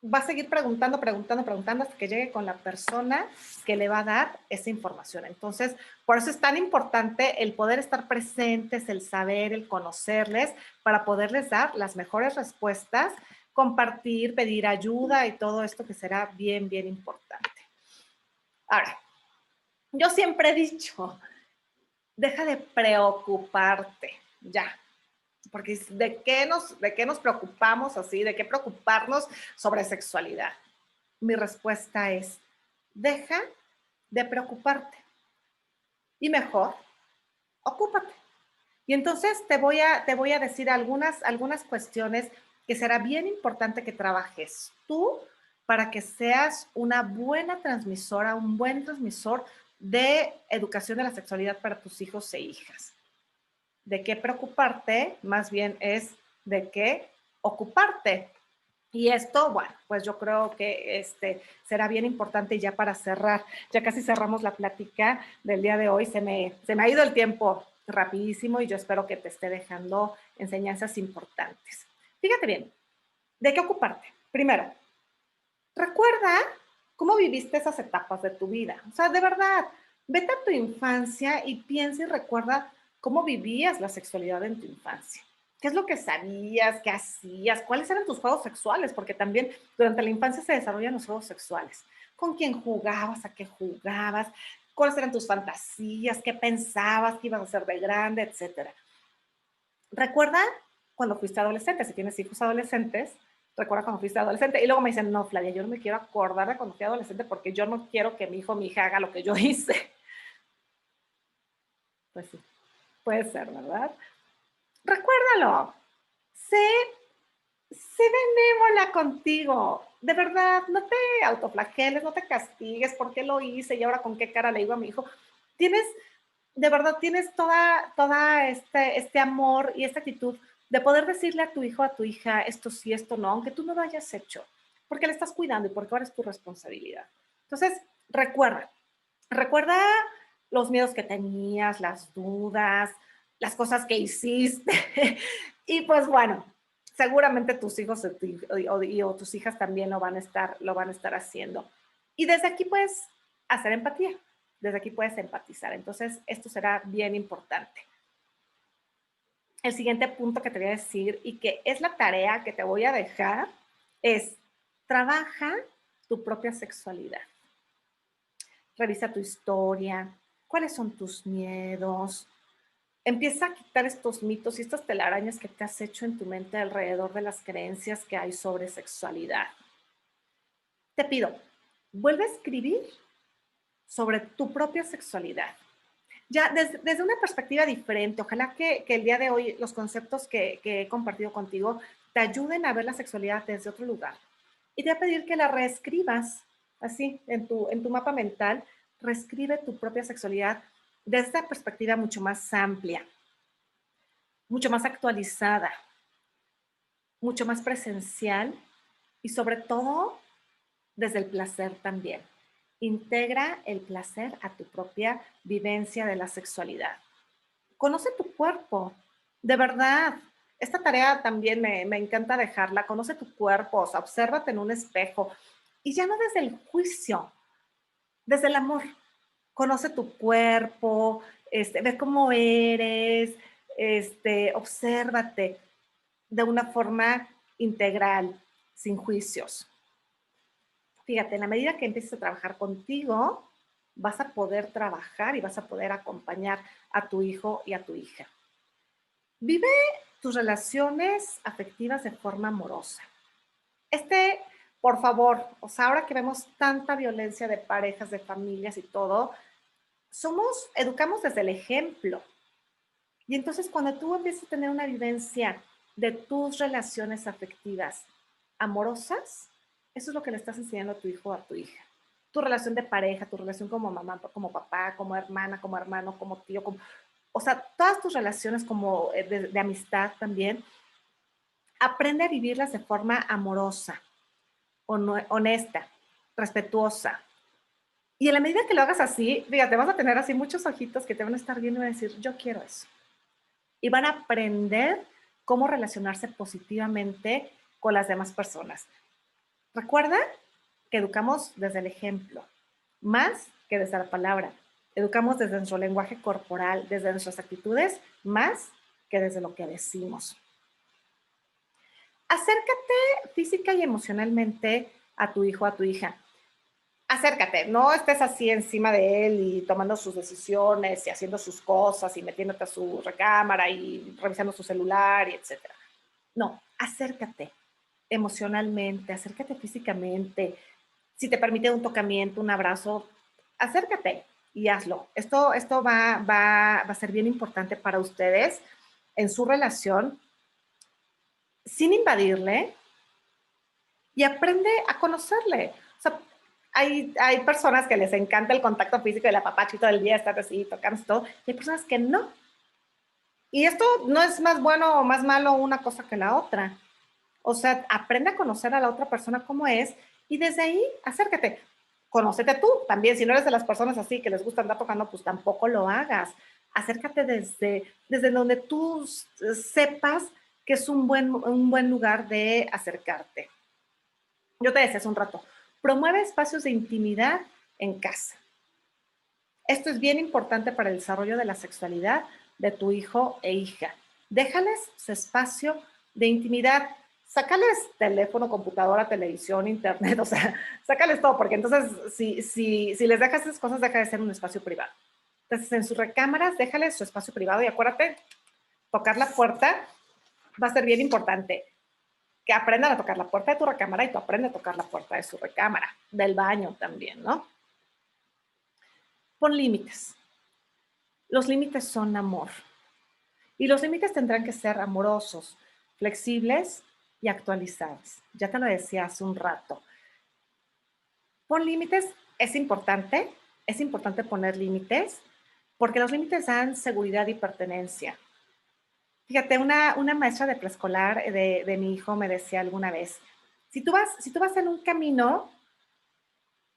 va a seguir preguntando, preguntando, preguntando hasta que llegue con la persona que le va a dar esa información. Entonces, por eso es tan importante el poder estar presentes, el saber, el conocerles, para poderles dar las mejores respuestas, compartir, pedir ayuda y todo esto que será bien, bien importante. Ahora, yo siempre he dicho, deja de preocuparte, ya. Porque de qué nos preocupamos así? ¿De qué preocuparnos sobre sexualidad? Mi respuesta es, deja de preocuparte y mejor, ocúpate. Y entonces te voy a decir algunas cuestiones que será bien importante que trabajes tú para que seas una buena transmisora, un buen transmisor de educación de la sexualidad para tus hijos e hijas. De qué preocuparte, más bien es de qué ocuparte. Y esto, bueno, pues yo creo que será bien importante ya para cerrar. Ya casi cerramos la plática del día de hoy. Se me ha ido el tiempo rapidísimo y yo espero que te esté dejando enseñanzas importantes. Fíjate bien, ¿de qué ocuparte? Primero, recuerda cómo viviste esas etapas de tu vida. O sea, de verdad, vete a tu infancia y piensa y recuerda cómo vivías la sexualidad en tu infancia. ¿Qué es lo que sabías? ¿Qué hacías? ¿Cuáles eran tus juegos sexuales? Porque también durante la infancia se desarrollan los juegos sexuales. ¿Con quién jugabas? ¿A qué jugabas? ¿Cuáles eran tus fantasías? ¿Qué pensabas que ibas a hacer de grande? Etcétera. Recuerda cuando fuiste adolescente, si tienes hijos adolescentes, recuerda cuando fuiste adolescente. Y luego me dicen, no, Flavia, yo no me quiero acordar de cuando fui adolescente porque yo no quiero que mi hijo o mi hija haga lo que yo hice. Pues sí, puede ser, ¿verdad? Recuérdalo. Sé, sé benévola contigo. De verdad, no te autoflageles, no te castigues por qué lo hice y ahora con qué cara le digo a mi hijo. Tienes, de verdad, tienes toda este amor y esta actitud de poder decirle a tu hijo, a tu hija, esto sí, esto no, aunque tú no lo hayas hecho, porque le estás cuidando y porque ahora es tu responsabilidad. Entonces, recuerda los miedos que tenías, las dudas, las cosas que hiciste. Y pues bueno, seguramente tus hijos o tus hijas también lo van a estar haciendo. Y desde aquí puedes hacer empatía, desde aquí puedes empatizar. Entonces, esto será bien importante. El siguiente punto que te voy a decir y que es la tarea que te voy a dejar es trabaja tu propia sexualidad. Revisa tu historia, cuáles son tus miedos. Empieza a quitar estos mitos y estas telarañas que te has hecho en tu mente alrededor de las creencias que hay sobre sexualidad. Te pido, vuelve a escribir sobre tu propia sexualidad. Ya desde una perspectiva diferente, ojalá que el día de hoy los conceptos que he compartido contigo te ayuden a ver la sexualidad desde otro lugar. Y te voy a pedir que la reescribas así en tu mapa mental, reescribe tu propia sexualidad desde esta perspectiva mucho más amplia, mucho más actualizada, mucho más presencial y sobre todo desde el placer también. Integra el placer a tu propia vivencia de la sexualidad. Conoce tu cuerpo, de verdad. Esta tarea también me encanta dejarla. Conoce tu cuerpo, o sea, obsérvate en un espejo y ya no desde el juicio, desde el amor. Conoce tu cuerpo, ve cómo eres, obsérvate de una forma integral, sin juicios. Fíjate, en la medida que empieces a trabajar contigo, vas a poder trabajar y vas a poder acompañar a tu hijo y a tu hija. Vive tus relaciones afectivas de forma amorosa. Por favor, o sea, ahora que vemos tanta violencia de parejas, de familias y todo, educamos desde el ejemplo. Y entonces cuando tú empiezas a tener una vivencia de tus relaciones afectivas amorosas, eso es lo que le estás enseñando a tu hijo o a tu hija. Tu relación de pareja, tu relación como mamá, como papá, como hermana, como hermano, como tío, o sea, todas tus relaciones como de amistad también, Aprende a vivirlas de forma amorosa, honesta, respetuosa. Y en la medida que lo hagas así, fíjate, vas a tener así muchos ojitos que te van a estar viendo y van a decir, yo quiero eso. Y van a aprender cómo relacionarse positivamente con las demás personas. Recuerda que educamos desde el ejemplo, más que desde la palabra. Educamos desde nuestro lenguaje corporal, desde nuestras actitudes, más que desde lo que decimos. Acércate física y emocionalmente a tu hijo, a tu hija. Acércate, no estés así encima de él y tomando sus decisiones y haciendo sus cosas y metiéndote a su recámara y revisando su celular y etcétera. No, acércate emocionalmente, acércate físicamente. Si te permite un tocamiento, un abrazo, acércate y hazlo. Esto va a ser bien importante para ustedes en su relación sin invadirle y aprende a conocerle. O sea, hay personas que les encanta el contacto físico y el apapacho y todo el día estar así, tocándose todo, y hay personas que no. Y esto no es más bueno o más malo una cosa que la otra. O sea, aprende a conocer a la otra persona como es y desde ahí acércate. Conócete tú también. Si no eres de las personas así que les gusta andar tocando, pues tampoco lo hagas. Acércate desde donde tú sepas que es un buen lugar de acercarte. Yo te decía hace un rato, promueve espacios de intimidad en casa. Esto es bien importante para el desarrollo de la sexualidad de tu hijo e hija. Déjales su espacio de intimidad. Sácales teléfono, computadora, televisión, internet, o sea, sácales todo, porque entonces si les dejas esas cosas, deja de ser un espacio privado. Entonces, en sus recámaras, déjales su espacio privado y acuérdate, tocar la puerta va a ser bien importante. Que aprendan a tocar la puerta de tu recámara y tú aprendes a tocar la puerta de su recámara, del baño también, ¿no? Pon límites. Los límites son amor. Y los límites tendrán que ser amorosos, flexibles y actualizados. Ya te lo decía hace un rato. Pon límites, es importante poner límites, porque los límites dan seguridad y pertenencia. Fíjate, una maestra de preescolar de mi hijo me decía alguna vez, si tú vas en un camino,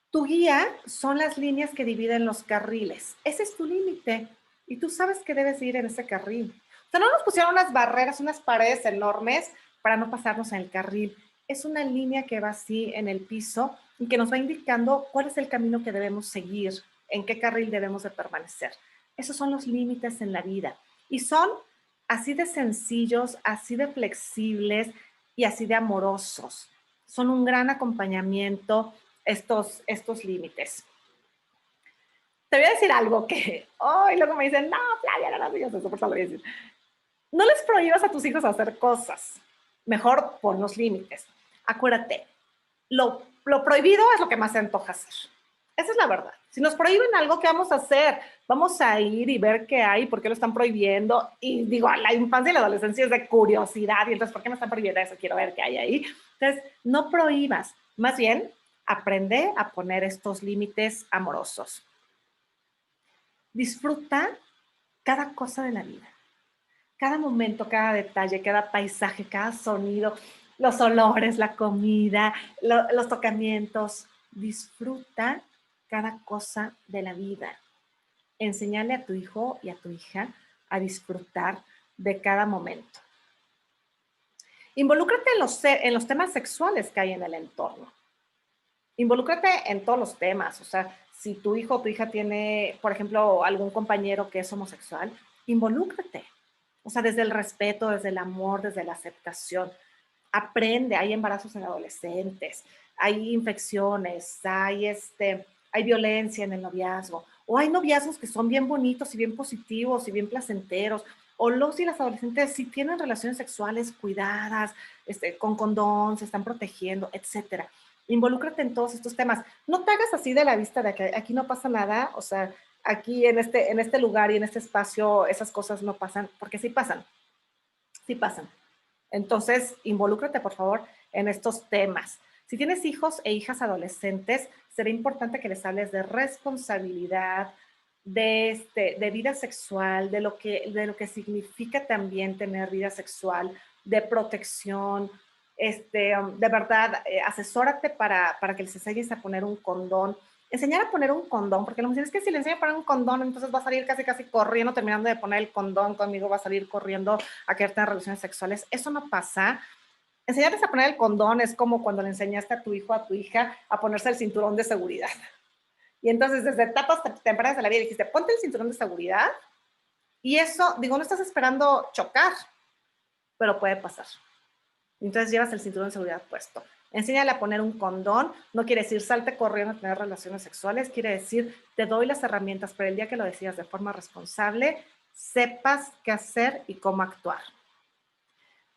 tu guía son las líneas que dividen los carriles. Ese es tu límite y tú sabes que debes ir en ese carril. O sea, no nos pusieron unas barreras, unas paredes enormes para no pasarnos en el carril. Es una línea que va así en el piso y que nos va indicando cuál es el camino que debemos seguir, en qué carril debemos de permanecer. Esos son los límites en la vida y son así de sencillos, así de flexibles y así de amorosos. Son un gran acompañamiento estos límites. Te voy a decir algo que, oh, y luego me dicen, no, Flavia, no, yo sé, por lo voy a decir. No les prohíbas a tus hijos hacer cosas. Mejor pon los límites. Acuérdate, lo prohibido es lo que más se antoja hacer. Esa es la verdad. Si nos prohíben algo, ¿qué vamos a hacer? Vamos a ir y ver qué hay, por qué lo están prohibiendo. Y digo, la infancia y la adolescencia es de curiosidad. Y entonces, ¿por qué me están prohibiendo eso? Quiero ver qué hay ahí. Entonces, no prohíbas. Más bien, aprende a poner estos límites amorosos. Disfruta cada cosa de la vida. Cada momento, cada detalle, cada paisaje, cada sonido, los olores, la comida, los tocamientos. Disfruta cada cosa de la vida. Enseñale a tu hijo y a tu hija a disfrutar de cada momento. Involúcrate en los temas sexuales que hay en el entorno. Involúcrate en todos los temas. O sea, si tu hijo o tu hija tiene, por ejemplo, algún compañero que es homosexual, involúcrate. O sea, desde el respeto, desde el amor, desde la aceptación. Aprende, hay embarazos en adolescentes, hay infecciones, hay violencia en el noviazgo, o hay noviazgos que son bien bonitos y bien positivos y bien placenteros, o los y las adolescentes si tienen relaciones sexuales cuidadas, con condón, se están protegiendo, etcétera. Involúcrate en todos estos temas. No te hagas así de la vista de que aquí no pasa nada, o sea, aquí en este lugar y en este espacio esas cosas no pasan, porque sí pasan, sí pasan. Entonces, involúcrate, por favor, en estos temas. Si tienes hijos e hijas adolescentes, será importante que les hables de responsabilidad, de vida sexual, de lo que significa también tener vida sexual, de protección. De verdad, asesórate para que les enseñes a poner un condón. Enseñar a poner un condón, porque lo que es que si le enseño a poner un condón, entonces va a salir casi corriendo, terminando de poner el condón conmigo, va a salir corriendo a querer tener relaciones sexuales. Eso no pasa. Enseñarles a poner el condón es como cuando le enseñaste a tu hijo o a tu hija a ponerse el cinturón de seguridad. Y entonces desde etapas tempranas de la vida dijiste, ponte el cinturón de seguridad. Y eso, digo, no estás esperando chocar, pero puede pasar. Entonces llevas el cinturón de seguridad puesto. Enséñale a poner un condón. No quiere decir salte corriendo a tener relaciones sexuales. Quiere decir te doy las herramientas, pero el día que lo decidas de forma responsable, sepas qué hacer y cómo actuar.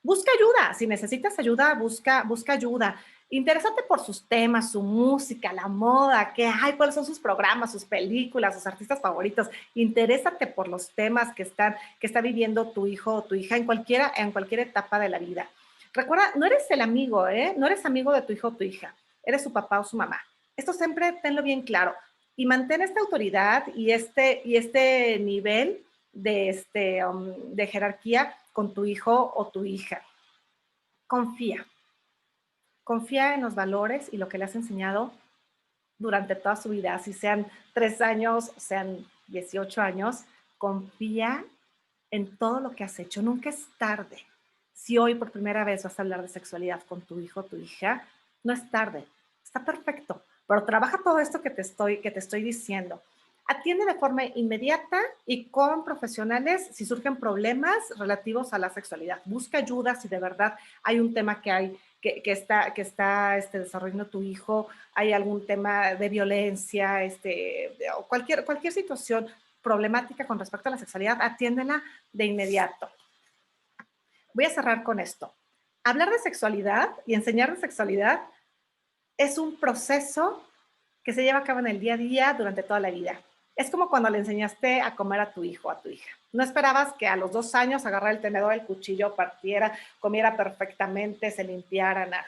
Busca ayuda. Si necesitas ayuda, busca ayuda. Interésate por sus temas, su música, la moda, qué hay, cuáles son sus programas, sus películas, sus artistas favoritos. Interésate por los temas que está viviendo tu hijo o tu hija en cualquier etapa de la vida. Recuerda, no eres el amigo, ¿eh? No eres amigo de tu hijo o tu hija. Eres su papá o su mamá. Esto siempre tenlo bien claro. Y mantén esta autoridad y este nivel de jerarquía con tu hijo o tu hija. Confía. Confía en los valores y lo que le has enseñado durante toda su vida, si sean 3 años, sean 18 años, confía en todo lo que has hecho. Nunca es tarde. Si hoy por primera vez vas a hablar de sexualidad con tu hijo o tu hija, no es tarde. Está perfecto. Pero trabaja todo esto que te estoy diciendo. Atiende de forma inmediata y con profesionales si surgen problemas relativos a la sexualidad. Busca ayuda si de verdad hay un tema que está desarrollando tu hijo, hay algún tema de violencia, o cualquier situación problemática con respecto a la sexualidad, atiéndela de inmediato. Voy a cerrar con esto. Hablar de sexualidad y enseñar de sexualidad es un proceso que se lleva a cabo en el día a día durante toda la vida. Es como cuando le enseñaste a comer a tu hijo o a tu hija. No esperabas que a los 2 años agarrara el tenedor, el cuchillo, partiera, comiera perfectamente, se limpiara, nada.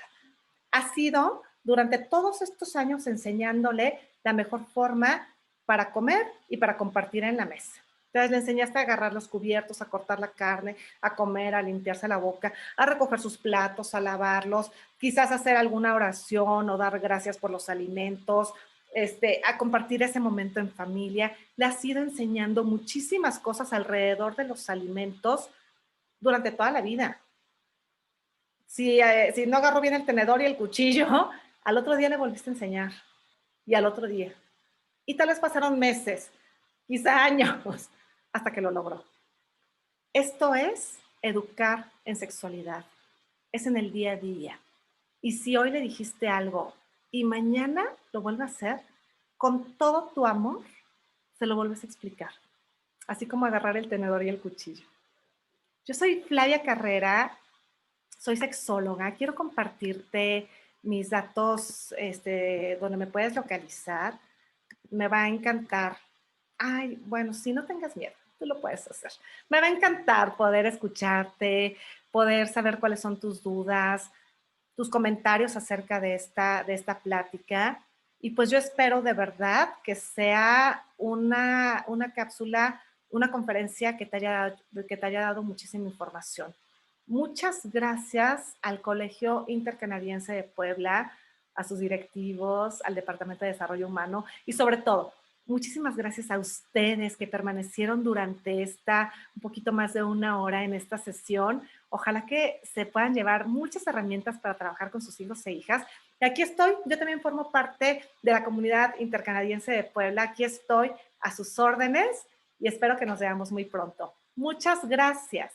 Ha sido durante todos estos años enseñándole la mejor forma para comer y para compartir en la mesa. Entonces le enseñaste a agarrar los cubiertos, a cortar la carne, a comer, a limpiarse la boca, a recoger sus platos, a lavarlos, quizás hacer alguna oración o dar gracias por los alimentos, a compartir ese momento en familia. Le has ido enseñando muchísimas cosas alrededor de los alimentos durante toda la vida. Si no agarró bien el tenedor y el cuchillo, al otro día le volviste a enseñar. Y al otro día. Y tal vez pasaron meses, quizá años, hasta que lo logró. Esto es educar en sexualidad. Es en el día a día. Y si hoy le dijiste algo y mañana lo vuelve a hacer, con todo tu amor, se lo vuelves a explicar. Así como agarrar el tenedor y el cuchillo. Yo soy Flavia Carrera, soy sexóloga. Quiero compartirte mis datos donde me puedes localizar. Me va a encantar. Ay, bueno, si no tengas miedo, tú lo puedes hacer. Me va a encantar poder escucharte, poder saber cuáles son tus dudas, tus comentarios acerca de esta plática. Y pues yo espero de verdad que sea una cápsula, una conferencia que te haya dado muchísima información. Muchas gracias al Colegio Intercanadiense de Puebla, a sus directivos, al Departamento de Desarrollo Humano y sobre todo, muchísimas gracias a ustedes que permanecieron durante un poquito más de 1 hora en esta sesión. Ojalá que se puedan llevar muchas herramientas para trabajar con sus hijos e hijas. Y aquí estoy, yo también formo parte de la comunidad intercanadiense de Puebla. Aquí estoy a sus órdenes y espero que nos veamos muy pronto. Muchas gracias.